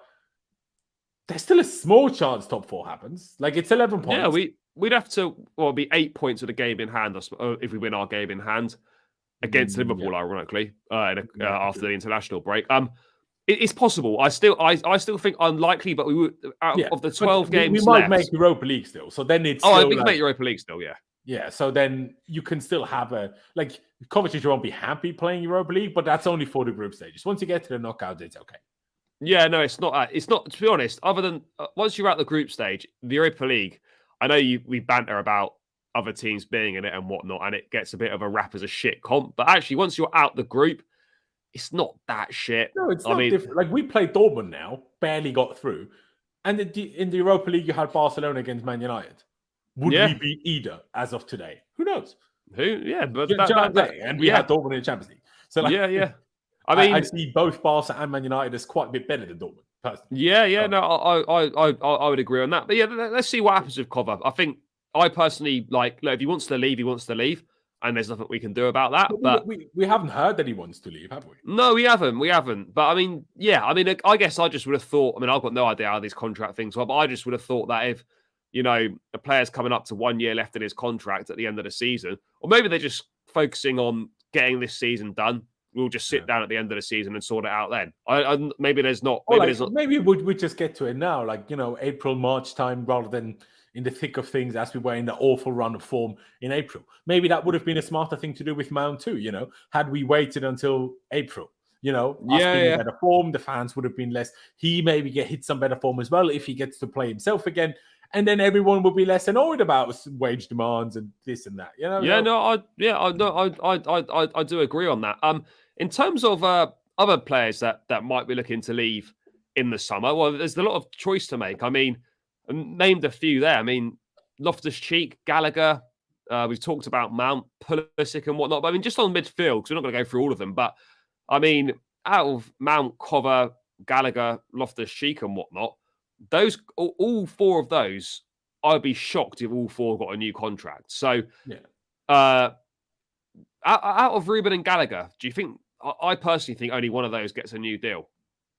there's still a small chance top 4 happens. It's 11 points. Yeah, we'd have to be 8 points of the game in hand if we win our game in hand against Liverpool, ironically, after the international break. It's possible. I still think unlikely, but we would of the 12 games we might left, make Europa League still. So then it's we can make Europa League still. Yeah. Yeah, so then you can still have Kovacic won't be happy playing Europa League, but that's only for the group stages. Once you get to the knockouts, it's okay. Yeah, no, it's not. It's not, to be honest. Other than once you're at the group stage, the Europa League, I know we banter about other teams being in it and whatnot, and it gets a bit of a rap as a shit comp. But actually, once you're out the group, it's not that shit. No, it's not different. We played Dortmund now, barely got through, and in the Europa League, you had Barcelona against Man United. Would we beat either as of today? Who knows? Yeah, but and we had Dortmund in the Champions League. So yeah. I see both Barca and Man United as quite a bit better than Dortmund, personally. Yeah. No, I would agree on that. But yeah, let's see what happens with Cover. I think I personally look, if he wants to leave, he wants to leave, and there's nothing we can do about that. But we haven't heard that he wants to leave, have we? No, we haven't. But I guess I just would have thought. I've got no idea how these contract things are, but I just would have thought that if a player's coming up to 1 year left in his contract at the end of the season, or maybe they're just focusing on getting this season done, we'll just sit down at the end of the season and sort it out then. Maybe there's not. Or Maybe there's not. maybe we just get to it now, like, April, March time, rather than in the thick of things as we were in the awful run of form in April. Maybe that would have been a smarter thing to do with Mount too. Had we waited until April, us being in better form, the fans would have been less. He maybe hit some better form as well if he gets to play himself again. And then everyone will be less annoyed about wage demands and this and that. I do agree on that. In terms of other players that might be looking to leave in the summer, well, there's a lot of choice to make. I mean, I named a few there. I mean, Loftus-Cheek, Gallagher. We've talked about Mount, Pulisic, and whatnot. But I mean, just on midfield, because we're not going to go through all of them. But I mean, out of Mount, Cover, Gallagher, Loftus-Cheek, and whatnot. Those all four of those, I'd be shocked if all four got a new contract. So, out of Ruben and Gallagher, do you think? I personally think only one of those gets a new deal.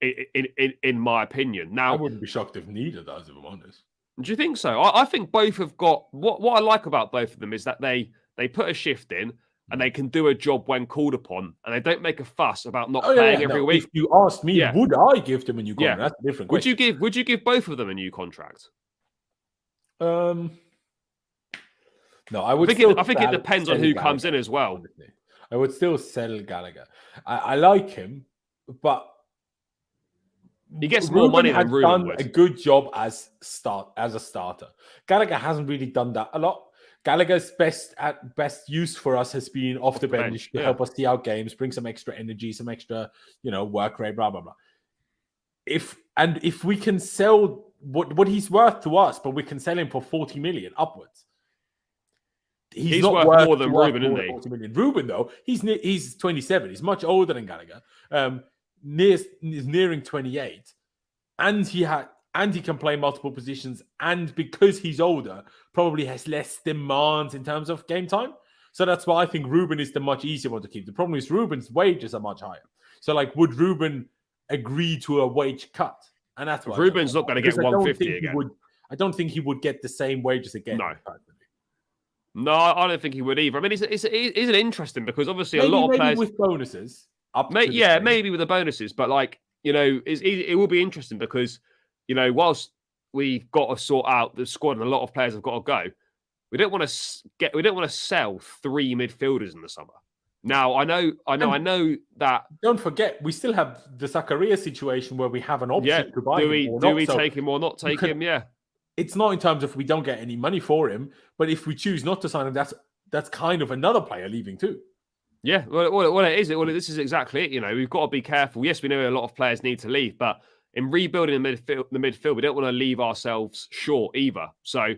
In my opinion, now I wouldn't be shocked if neither does, if I'm honest. Do you think so? I think both have got what I like about both of them is that they put a shift in. And they can do a job when called upon, and they don't make a fuss about not playing every week. If you asked me, would I give them a new contract? That's a different question. Would you give both of them a new contract? No, I would. I think it depends on who comes in as well. Honestly. I would still sell Gallagher. I like him, but he gets more money than Ruben would. A good job as a starter. Gallagher hasn't really done that a lot. Gallagher's best use for us has been off the bench to help us see out games, bring some extra energy, some extra, work rate, blah blah blah. If we can sell what he's worth to us, but we can sell him for 40 million upwards. He's not worth more than Ruben, isn't he? 40 million. Ruben, though, he's 27. He's much older than Gallagher. He's nearing 28, and he can play multiple positions, and because he's older, probably has less demands in terms of game time. So that's why I think Ruben is the much easier one to keep. The problem is Ruben's wages are much higher. So, would Ruben agree to a wage cut? And that's why Ruben's not going to get 150 again. I don't think he would get the same wages again. No, I don't think he would either. I mean, it's interesting because obviously maybe, a lot of players with bonuses. Maybe with the bonuses, but it will be interesting because. Whilst we've got to sort out the squad and a lot of players have got to go, we don't want to sell 3 midfielders in the summer. Now, I know that. Don't forget, we still have the Zakaria situation where we have an option to buy him. Do we take him or not take him? Yeah. It's not in terms of we don't get any money for him, but if we choose not to sign him, that's kind of another player leaving too. Yeah, well, it is. Well, this is exactly it. We've got to be careful. Yes, we know a lot of players need to leave, but in rebuilding the midfield, we don't want to leave ourselves short either. So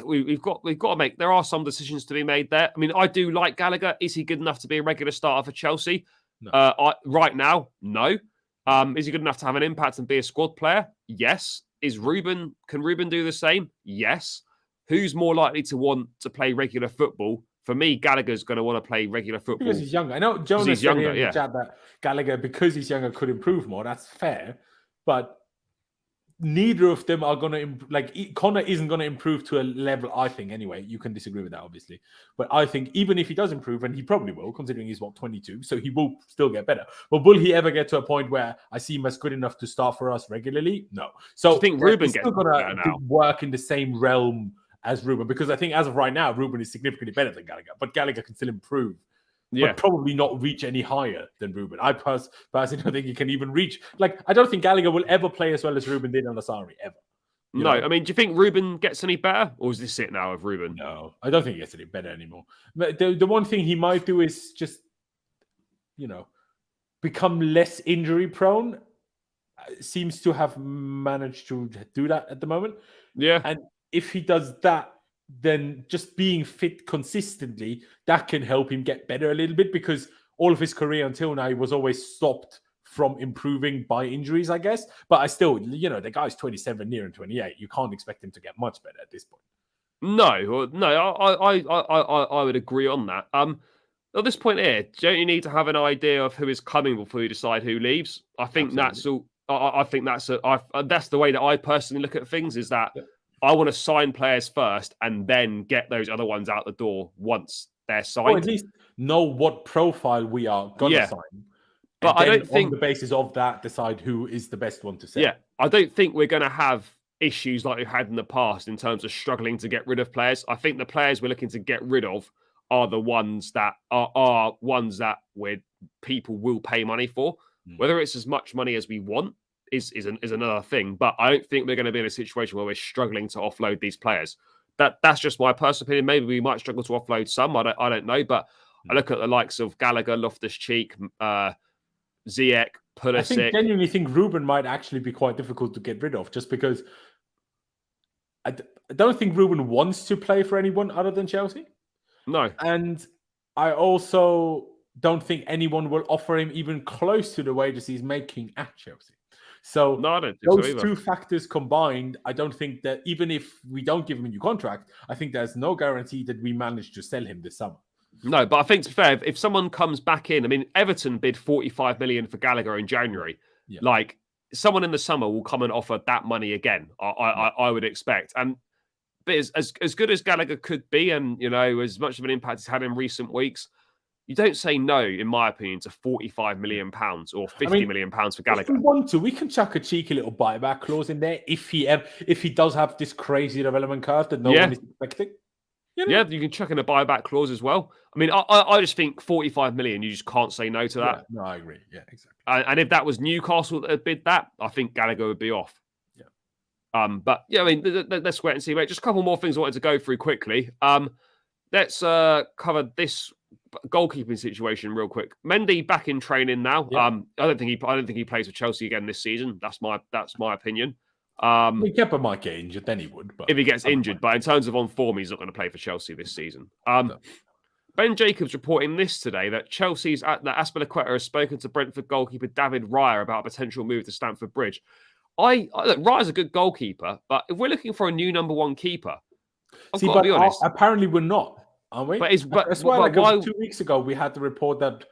we've got to make. There are some decisions to be made there. I mean, I do like Gallagher. Is he good enough to be a regular starter for Chelsea? No. Right now, no. Is he good enough to have an impact and be a squad player? Yes. Can Ruben do the same? Yes. Who's more likely to want to play regular football? For me, Gallagher's going to want to play regular football. Because he's younger. I know Jonas said in the chat that Gallagher, because he's younger, could improve more. That's fair. But neither of them are going to Connor isn't going to improve to a level, I think, anyway. You can disagree with that, obviously. But I think even if he does improve, and he probably will, considering he's 22, so he will still get better. But will he ever get to a point where I see him as good enough to start for us regularly? No. So I think Ruben gets going to work in the same realm as Ruben, because I think as of right now, Ruben is significantly better than Gallagher, but Gallagher can still improve. But probably not reach any higher than Ruben. I personally don't think he can even reach. I don't think Gallagher will ever play as well as Ruben did on Asari, ever. No, I mean, do you think Ruben gets any better, or is this it now of Ruben? No, I don't think he gets any better anymore. But the one thing he might do is just, become less injury prone. Seems to have managed to do that at the moment. Yeah, and if he does that, then just being fit consistently, that can help him get better a little bit, because all of his career until now, he was always stopped from improving by injuries, I guess. But I still, the guy's 27, nearing 28. You can't expect him to get much better at this point. No, I would agree on that. At this point here, don't you need to have an idea of who is coming before you decide who leaves? I think that's all. I think that's the way that I personally look at things, is that I want to sign players first and then get those other ones out the door once they're Or signed. at least know what profile we are going to sign. But And I then don't think, on the basis of that, decide who is the best one to sell. yeah, I don't think we're going to have issues like we've had in the past in terms of struggling to get rid of players. I think the players we're looking to get rid of are the ones that are ones that people will pay money for. Whether it's as much money as we want is another thing. But I don't think we're going to be in a situation where we're struggling to offload these players. That's just my personal opinion. Maybe we might struggle to offload some. I don't know. But I look at the likes of Gallagher, Loftus-Cheek, Ziyech, Pulisic. I think genuinely think Ruben might actually be quite difficult to get rid of, just because I don't think Ruben wants to play for anyone other than Chelsea. No. And I also don't think anyone will offer him even close to the wages he's making at Chelsea. So no, I don't think those so either. two factors combined, I don't think that even if we don't give him a new contract, I think there's no guarantee that we manage to sell him this summer. No, but I think to be fair, if someone comes back in, I mean, Everton bid 45 million for Gallagher in January. Yeah. Like, someone in the summer will come and offer that money again. I would expect. And but as good as Gallagher could be, and as much of an impact he's had in recent weeks, you don't say no, in my opinion, to 45 million pounds or 50 million pounds for Gallagher. If we want to, we can chuck a cheeky little buyback clause in there if he does have this crazy development curve that no one is expecting. Yeah, you can chuck in a buyback clause as well. I mean, I just think 45 million, you just can't say no to that. Yeah, no, I agree. Yeah, exactly. And if that was Newcastle that had bid that, I think Gallagher would be off. Yeah. But yeah, I mean, let's wait and see. Wait, just a couple more things I wanted to go through quickly. Let's cover this goalkeeping situation real quick. Mendy back in training now. Yeah. I don't think he plays for Chelsea again this season. That's my opinion. Kepa might get injured, then he would. But if he gets injured, but in terms of on form, he's not going to play for Chelsea this season. No. Ben Jacobs reporting this today that that Azpilicueta has spoken to Brentford goalkeeper David Raya about a potential move to Stamford Bridge. Look, Raya's a good goalkeeper, but if we're looking for a new number one keeper, I've got to be honest. Apparently we're not, aren't we? That's why 2 weeks ago we had the report that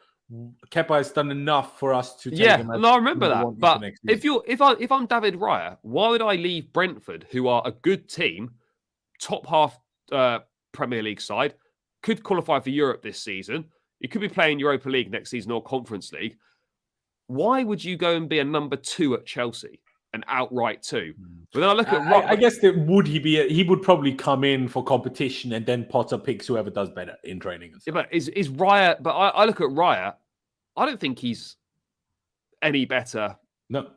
Kepa has done enough for us to take him. Yeah, I remember that. But if I'm David Raya, why would I leave Brentford, who are a good team, top half Premier League side, could qualify for Europe this season? You could be playing Europa League next season or Conference League. Why would you go and be a number 2 at Chelsea? An outright 2. But then I look at I guess that he would probably come in for competition and then Potter picks whoever does better in training. And stuff. Yeah, but is Raya? But I look at Raya. I don't think he's any better than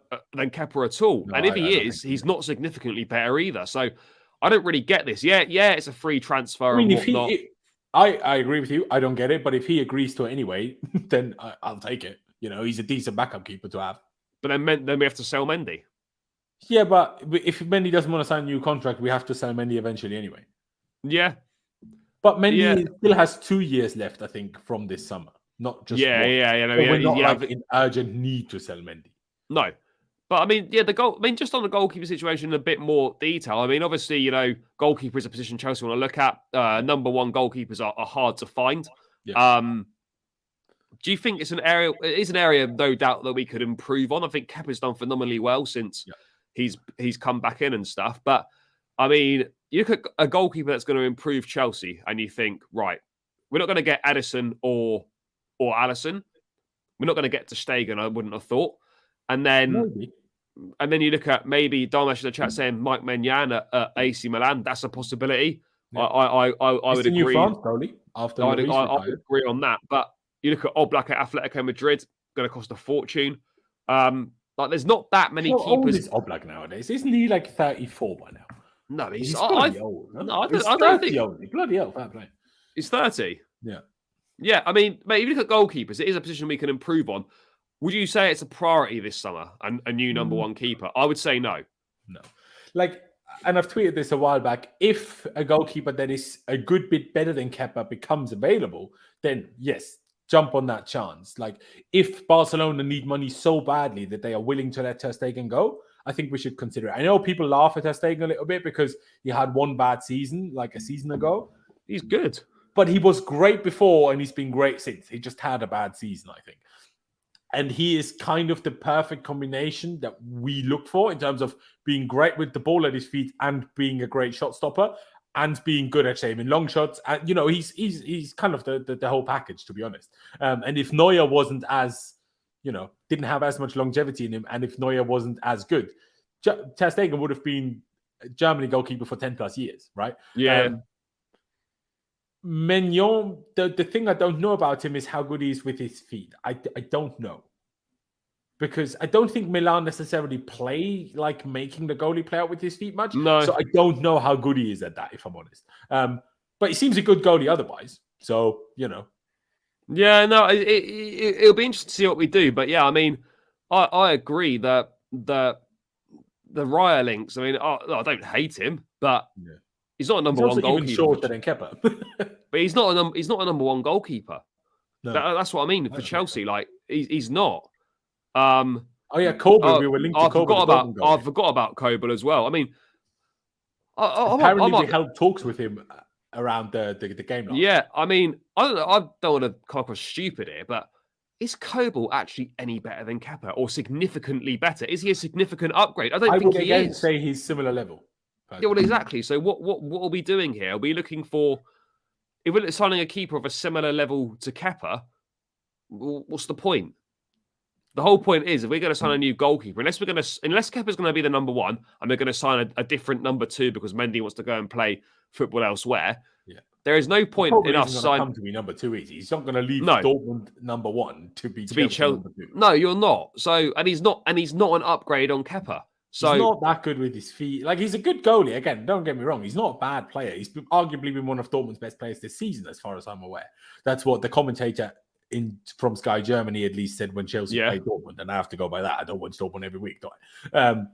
Kepa at all. No, and if he is, he's not significantly better either. So I don't really get this. Yeah, it's a free transfer. I mean, I agree with you. I don't get it. But if he agrees to it anyway, then I'll take it. He's a decent backup keeper to have. But then we have to sell Mendy. Yeah, but if Mendy doesn't want to sign a new contract, we have to sell Mendy eventually anyway. Yeah. But Mendy still has 2 years left, I think, from this summer. Not just one. We're not in urgent need to sell Mendy. No. But I mean, just on the goalkeeper situation in a bit more detail. I mean, obviously, goalkeeper is a position Chelsea want to look at. Number one goalkeepers are hard to find. Yeah. Do you think it's an area? It is an area, no doubt, that we could improve on. I think Kepa's done phenomenally well since he's come back in and stuff. But I mean, you look at a goalkeeper that's going to improve Chelsea, and you think, right, we're not going to get Addison or Alisson. We're not going to get to Stegen, I wouldn't have thought. And then you look at maybe Darmesh in the chat saying Mike Maignan at AC Milan. That's a possibility. Yeah. I would agree. France, probably, after I would agree on that. But you look at Oblak at Atletico Madrid, going to cost a fortune. There's not that many keepers. How old is Oblak nowadays? Isn't he like 34 by now? No, he's bloody old. No, I don't think. Bloody hell, fair play. He's 30. Yeah. Yeah, I mean, mate, if you look at goalkeepers, it is a position we can improve on. Would you say it's a priority this summer, and a new number one keeper? I would say no. No. And I've tweeted this a while back. If a goalkeeper that is a good bit better than Kepa becomes available, then yes, jump on that chance. If Barcelona need money so badly that they are willing to let Ter Stegen go, I think we should consider it. I know people laugh at Ter Stegen a little bit because he had one bad season, like a season ago. He's good. But he was great before, and he's been great since. He just had a bad season, I think. And he is kind of the perfect combination that we look for in terms of being great with the ball at his feet and being a great shot stopper and being good at saving long shots. And he's kind of the whole package, to be honest. And if Neuer wasn't as, didn't have as much longevity in him, and if Neuer wasn't as good, Ter Stegen would have been Germany goalkeeper for 10 plus years, right? Yeah. Maignan, the thing I don't know about him is how good he is with his feet. I don't know. Because I don't think Milan necessarily play like making the goalie play out with his feet much. No. So I don't know how good he is at that, if I'm honest. But he seems a good goalie otherwise. So, Yeah, no, it'll be interesting to see what we do. But yeah, I mean, I agree that the Raya links, I mean, I don't hate him, but he's not a number one goalkeeper. He's even shorter than Kepa. But he's not a number one goalkeeper. No. That's what I mean for Chelsea. Like, he's not. Kobel. We were linked to Kobel. I forgot about Kobel as well. I mean, apparently we held talks with him around the game. Yeah, I mean, I don't want to come across stupid here, but is Kobel actually any better than Kepa or significantly better? Is he a significant upgrade? I don't think he is. I would say he's similar level. Yeah, well, exactly. So what are we doing here? Are we looking for, if we're signing a keeper of a similar level to Kepa, what's the point? The whole point is, if we're going to sign a new goalkeeper, unless Kepa's going to be the number one, and we're going to sign a different number two because Mendy wants to go and play football elsewhere, there is no point in us signing. Come to be number two easy. He's not going to leave Dortmund number one to be Chelsea number two. No, you're not. So, and he's not an upgrade on Kepa. So he's not that good with his feet. Like, he's a good goalie. Again, don't get me wrong. He's not a bad player. He's arguably been one of Dortmund's best players this season, as far as I'm aware. That's what the commentator from Sky Germany at least said when Chelsea played Dortmund, and I have to go by that. I don't watch Dortmund every week, do I?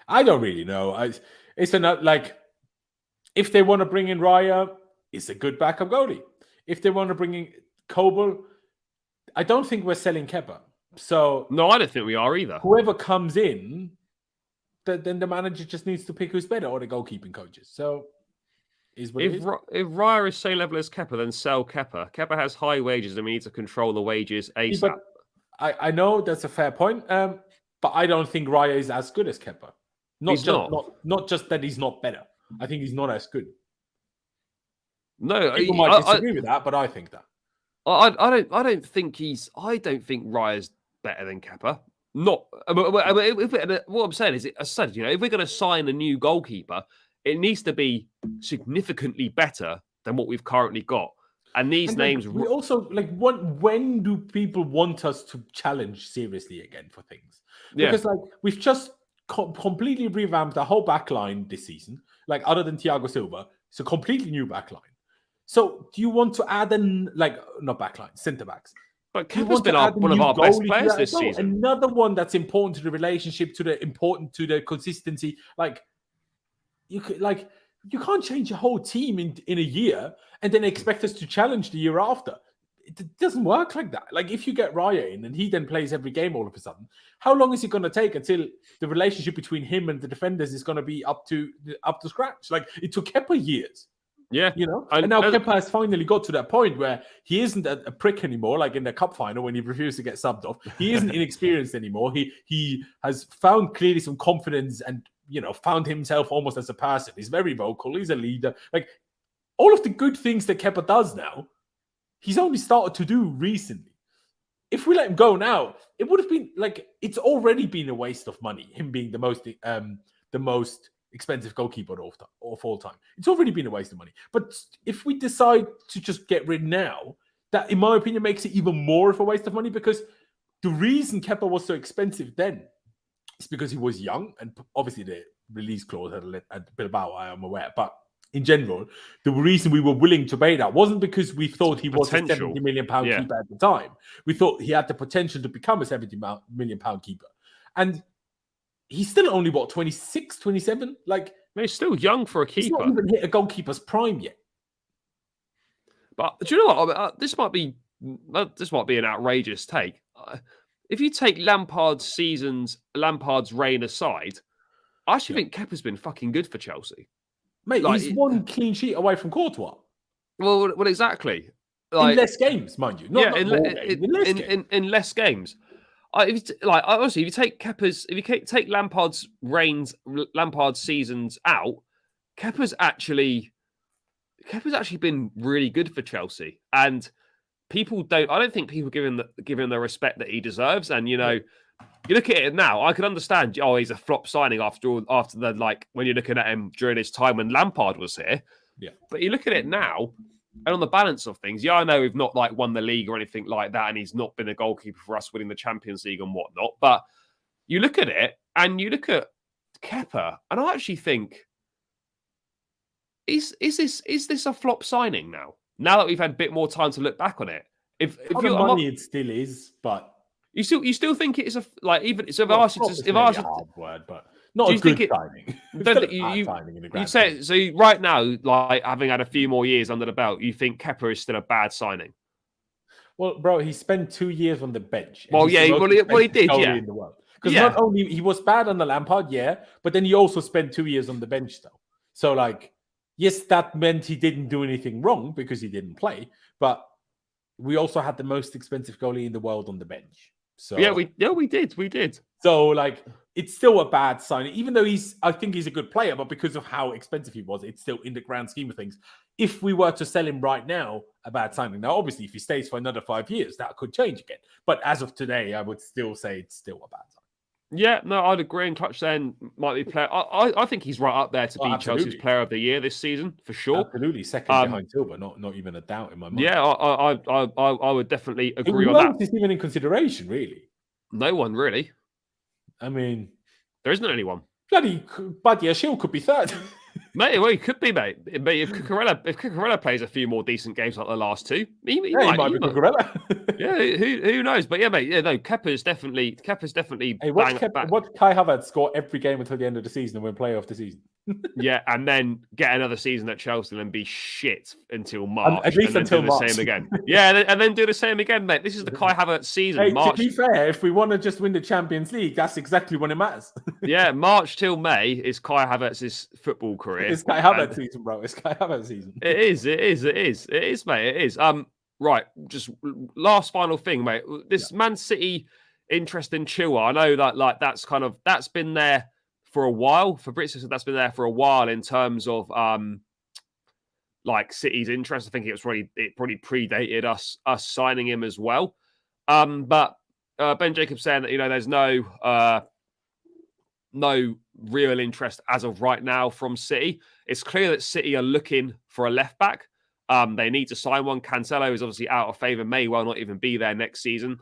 I don't really know. It's not like, if they want to bring in Raya, it's a good backup goalie. If they want to bring in Kobel, I don't think we're selling Kepa. So no, I don't think we are either. Whoever comes in, then the manager just needs to pick who's better, or the goalkeeping coaches. So if Raya is same level as Kepa, then sell Kepa. Kepa has high wages, and we need to control the wages ASAP. But I know that's a fair point, but I don't think Raya is as good as Kepa. Not just that he's not better. I think he's not as good. No, people might disagree with that, but I think that. I don't think Raya's better than Kepa. Not. What I'm saying is, if we're going to sign a new goalkeeper, it needs to be significantly better than what we've currently got. And these names. We also when do people want us to challenge seriously again for things? Because we've just completely revamped the whole back line this season. Like, other than Thiago Silva, it's a completely new back line. So do you want to add not back line, centre backs? But Kepa's been one of our best players this season. Another one that's important to the relationship, to the consistency. You can't change your whole team in a year and then expect us to challenge the year after. It doesn't work like that. Like, if you get Raya in and he then plays every game all of a sudden, how long is it going to take until the relationship between him and the defenders is going to be up to scratch? Like, it took Kepa years. Yeah. And now Kepa has finally got to that point where he isn't a prick anymore, like in the cup final when he refused to get subbed off. He isn't inexperienced anymore. He has found clearly some confidence and, found himself almost as a person. He's very vocal. He's a leader. Like, all of the good things that Kepa does now, he's only started to do recently. If we let him go now, it would have been it's already been a waste of money, him being the most expensive goalkeeper of all time. It's already been a waste of money. But if we decide to just get rid now, that, in my opinion, makes it even more of a waste of money, because the reason Kepa was so expensive then is because he was young, and obviously the release clause at Bilbao, I am aware. But in general, the reason we were willing to pay that wasn't because we thought he was a £70 million keeper at the time. We thought he had the potential to become a £70 million keeper. And he's still only, 26, 27? He's still young for a keeper. He's not even hit a goalkeeper's prime yet. But do you know what? This might be an outrageous take. If you take Lampard's reign aside, I actually think Kepa's been fucking good for Chelsea. Mate, he's one clean sheet away from Courtois. Well, exactly. In less games, mind you. In less games. Honestly, if you take take Lampard's seasons out, Kepa's actually been really good for Chelsea, and I don't think people give him the respect that he deserves. And you look at it now, I can understand. Oh, he's a flop signing after the when you're looking at him during his time when Lampard was here. Yeah, but you look at it now. And on the balance of things, I know we've not won the league or anything like that, and he's not been a goalkeeper for us winning the Champions League and whatnot. But you look at it, and you look at Kepa, and I actually think, is this a flop signing now? Now that we've had a bit more time to look back on it, if for the money, it still is, but you still think it is even so. If well, I asked you to, a hard word, but not a good signing. You'd say it, so right now, having had a few more years under the belt, you think Kepa is still a bad signing? Well, bro, he spent 2 years on the bench. Well, yeah, he did, yeah. In the world. Because not only he was bad on the Lampard, but then he also spent 2 years on the bench, though. So, yes, that meant he didn't do anything wrong because he didn't play, but we also had the most expensive goalie in the world on the bench. So we did. So it's still a bad signing, even though I think he's a good player, but because of how expensive he was, it's still in the grand scheme of things. If we were to sell him right now, a bad signing. Now, obviously, if he stays for another 5 years, that could change again. But as of today, I would still say it's still a bad signing. Yeah, no, I'd agree. And Clutch then might be player. I think he's right up there to be Chelsea's player of the year this season for sure. Absolutely, second behind Silva, not even a doubt in my mind. Yeah, I would definitely agree on that. Who is even in consideration, really? No one really. I mean, there isn't anyone. Bloody Badia Shield could be third. Mate, well, he could be, mate. But if Cucurella plays a few more decent games like the last two, he might be Cucurella. Yeah, who knows? But yeah, mate. Yeah, no, Kepa's definitely. Hey, what Kai Havertz score every game until the end of the season and win player of the season? Yeah, and then get another season at Chelsea and be shit until March. At least until March. The same again. Yeah, and then do the same again, mate. This is the Kai Havertz season. Hey, March. To be fair, if we want to just win the Champions League, that's exactly when it matters. Yeah, March till May is Kai Havertz's football career. It's Kai Havertz season, bro. It's Kai Havertz season. It is, mate. It is. Right. Just last final thing, mate. This Man City interest in Chilwell. I know that that's been there for a while. Fabrizio said that's been there for a while in terms of City's interest. I think it probably predated us signing him as well. But Ben Jacobs saying that there's no real interest as of right now from City. It's clear that City are looking for a left back. They need to sign one. Cancelo is obviously out of favour, may well not even be there next season.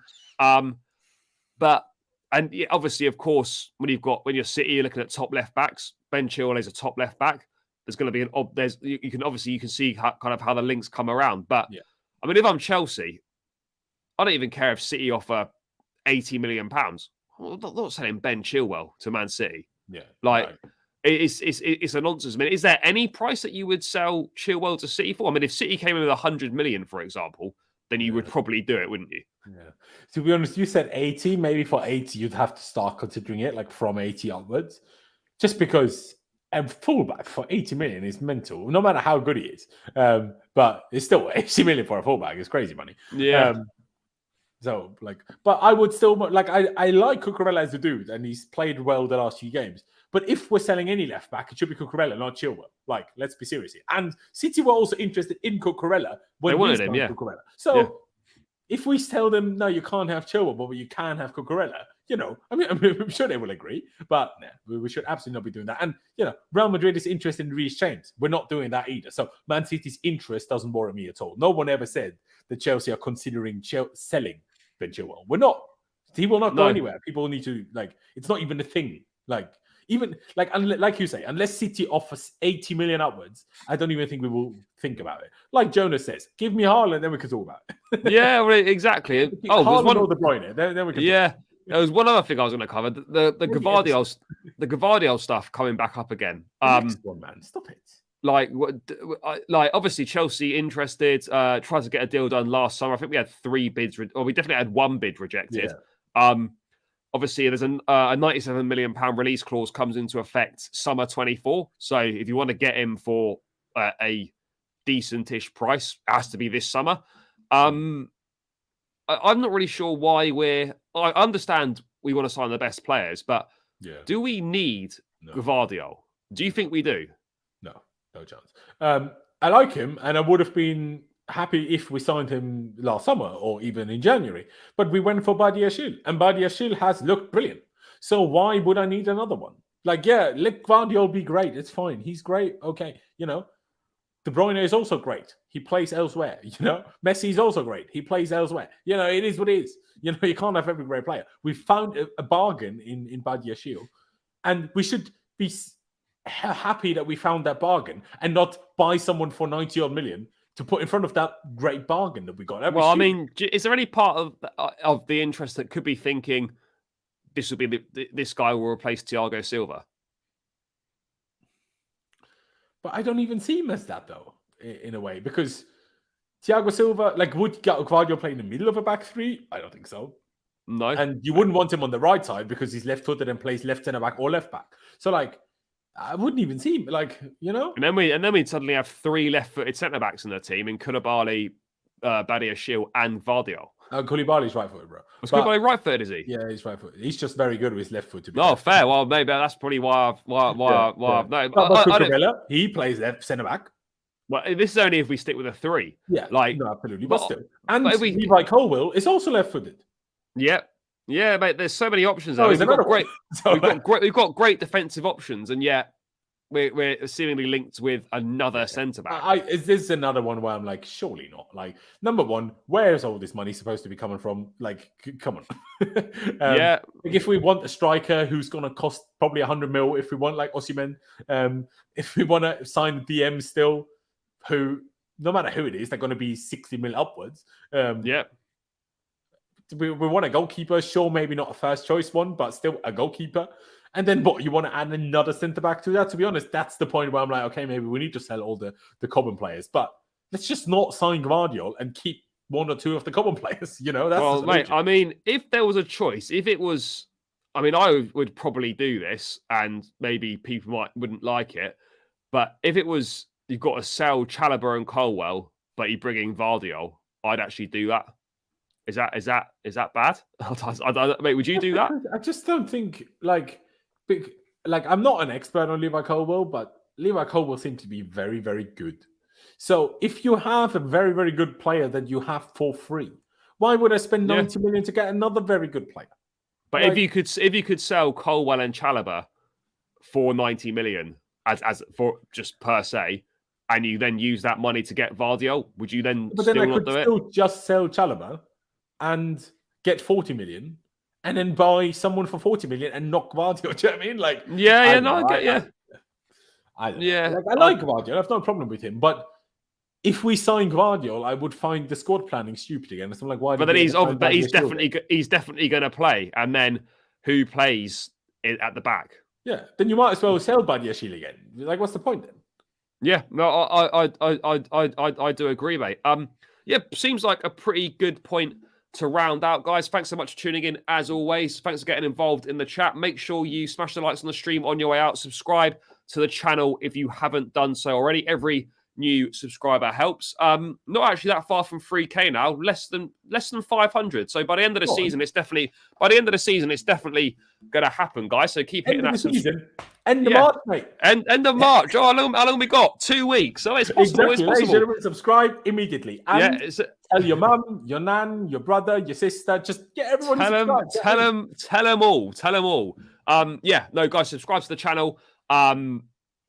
Obviously, of course, when you're City, you're looking at top left backs. Ben Chilwell is a top left back. There's going to be you can see how the links come around. But I mean, if I'm Chelsea, I don't even care if City offer £80 million. I'm not selling Ben Chilwell to Man City. Yeah, it's a nonsense. I mean, is there any price that you would sell Chilwell to City for? I mean, if City came in with 100 million, for example, then you would probably do it, wouldn't you? Yeah. To be honest, you said 80. Maybe for 80, you'd have to start considering it, from 80 onwards. Just because a fullback for 80 million is mental, no matter how good he is. But it's still 80 million for a fullback. It's crazy money. Yeah. But I would still, I like Cucurella as a dude, and he's played well the last few games. But if we're selling any left back, it should be Cucurella, not Chilwell. Let's be serious here. And City were also interested in Cucurella when they wanted him, yeah. Cucurella. So if we tell them, no, you can't have Chilwell, but you can have Cucurella, I'm sure they will agree. But we should absolutely not be doing that. And, Real Madrid is interested in Reece James. We're not doing that either. So Man City's interest doesn't worry me at all. No one ever said that Chelsea are considering selling Ben Chilwell. We're not. He will not go anywhere. People need to, it's not even a thing. Even like you say, unless City offers 80 million upwards, I don't even think we will think about it. Like Jonas says, give me Haaland, then we can talk about it. Yeah, well, exactly. Haaland or De Bruyne, then we can. Yeah, there was one other thing I was going to cover: the Gvardiol stuff coming back up again. Next one, man, stop it. Obviously Chelsea interested, tried to get a deal done last summer. I think we had 3 bids, or we definitely had 1 bid rejected. Yeah. Obviously, there's a £97 million release clause comes into effect summer 24. So if you want to get him for a decentish price, it has to be this summer. I'm not really sure why we're I understand we want to sign the best players, but do we need Gvardiol? Do you think we do? No chance. I like him, and I would have been happy if we signed him last summer or even in January. But we went for Badiashile, and Badiashile has looked brilliant. So why would I need another one? Like, yeah, let Gvardiol be great. It's fine. He's great. Okay, De Bruyne is also great. He plays elsewhere. Messi is also great. He plays elsewhere. It is what it is. You can't have every great player. We found a bargain in Badiashile, and we should be happy that we found that bargain and not buy someone for 90-odd million to put in front of that great bargain that we got. I mean, is there any part of the interest that could be thinking this will be this guy will replace Thiago Silva? But I don't even see him as that, though, in a way, because Thiago Silva, would Gvardiol play in the middle of a back three? I don't think so. No. And you wouldn't want him on the right side because he's left-footed and plays left centre back or left back. So, I wouldn't even see him, And then we suddenly have 3 left-footed centre backs in the team in Koulibaly, Badiashile, and Gvardiol. Koulibaly's right-footed, bro. Was Koulibaly right-footed, is he? Yeah, he's right-footed. He's just very good with his left foot. To be fair. Well, maybe that's probably why Cucurella, he plays left centre back. Well, this is only if we stick with a 3. Yeah, absolutely. But still, and Levi Colwill is also left-footed. Yeah, mate. There's so many options. We've got great defensive options, and yet we're seemingly linked with another centre back. This is another one where I'm like, surely not. Number one, where is all this money supposed to be coming from? Come on. If we want a striker who's going to cost probably 100 mil, if we want Osimhen, if we want to sign DM still, who no matter who it is, they're going to be 60 mil upwards. We want a goalkeeper, sure, maybe not a first choice one, but still a goalkeeper. And then what, you want to add another centre back to that? To be honest, that's the point where I'm like, okay, maybe we need to sell all the common players, but let's just not sign Gvardiol and keep 1 or 2 of the common players. That's mate. I mean, if there was a choice, if it was, I mean, I would probably do this, and maybe people wouldn't like it, but if it was, you've got to sell Chalobah and Colwill, but you bring in Gvardiol, I'd actually do that. Is that bad? Mate, would you do that? I just don't think I'm not an expert on Levi Colwill, but Levi Colwill seems to be very, very good. So if you have a very, very good player that you have for free, why would I spend 90 million to get another very good player? But if you could sell Colwill and Chalobah for 90 million as for just per se, and you then use that money to get Gvardiol, would you then I could still just sell Chalobah and get 40 million and then buy someone for 40 million and knock Gvardiol. Do you know what I mean? I like Gvardiol. I have no problem with him. But if we sign Gvardiol, I would find the squad planning stupid again. So I'm like, why? But then he's definitely going to play. And then who plays at the back? Yeah, then you might as well sell Badiashile again. What's the point then? Yeah, no, I do agree, mate. Seems like a pretty good point to round out, guys. Thanks so much for tuning in, as always. Thanks for getting involved in the chat. Make sure you smash the likes on the stream on your way out. Subscribe to the channel if you haven't done so already. Every new subscriber helps. Not actually that far from 3K now, less than 500. So by the end of the season, it's definitely going to happen, guys. So keep hitting that season. End of March, mate. End of March. Oh, how long we got? 2 weeks. So it's possible. Exactly. It's possible. Subscribe immediately. And tell your mum, your nan, your brother, your sister. Just get everyone to subscribe. Tell them all. Guys, subscribe to the channel.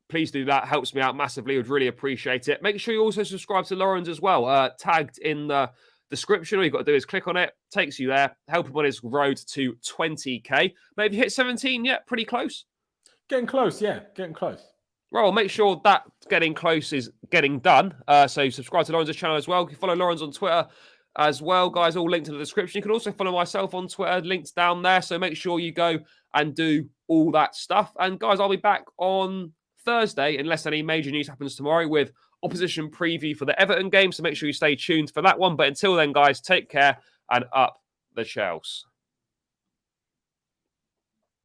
Please do that. Helps me out massively. Would really appreciate it. Make sure you also subscribe to Lauren's as well. Tagged in the description. All you've got to do is click on it. Takes you there. Help him on his road to 20k. Maybe hit 17 yet. Pretty close. Getting close. Yeah, getting close. Well, make sure that getting close is getting done. So subscribe to Lauren's channel as well. You can follow Lauren's on Twitter as well, guys. All linked in the description. You can also follow myself on Twitter. Links down there. So make sure you go and do all that stuff. And guys, I'll be back on Thursday, unless any major news happens tomorrow, with opposition preview for the Everton game. So make sure you stay tuned for that one. But until then, guys, take care and up the Chels.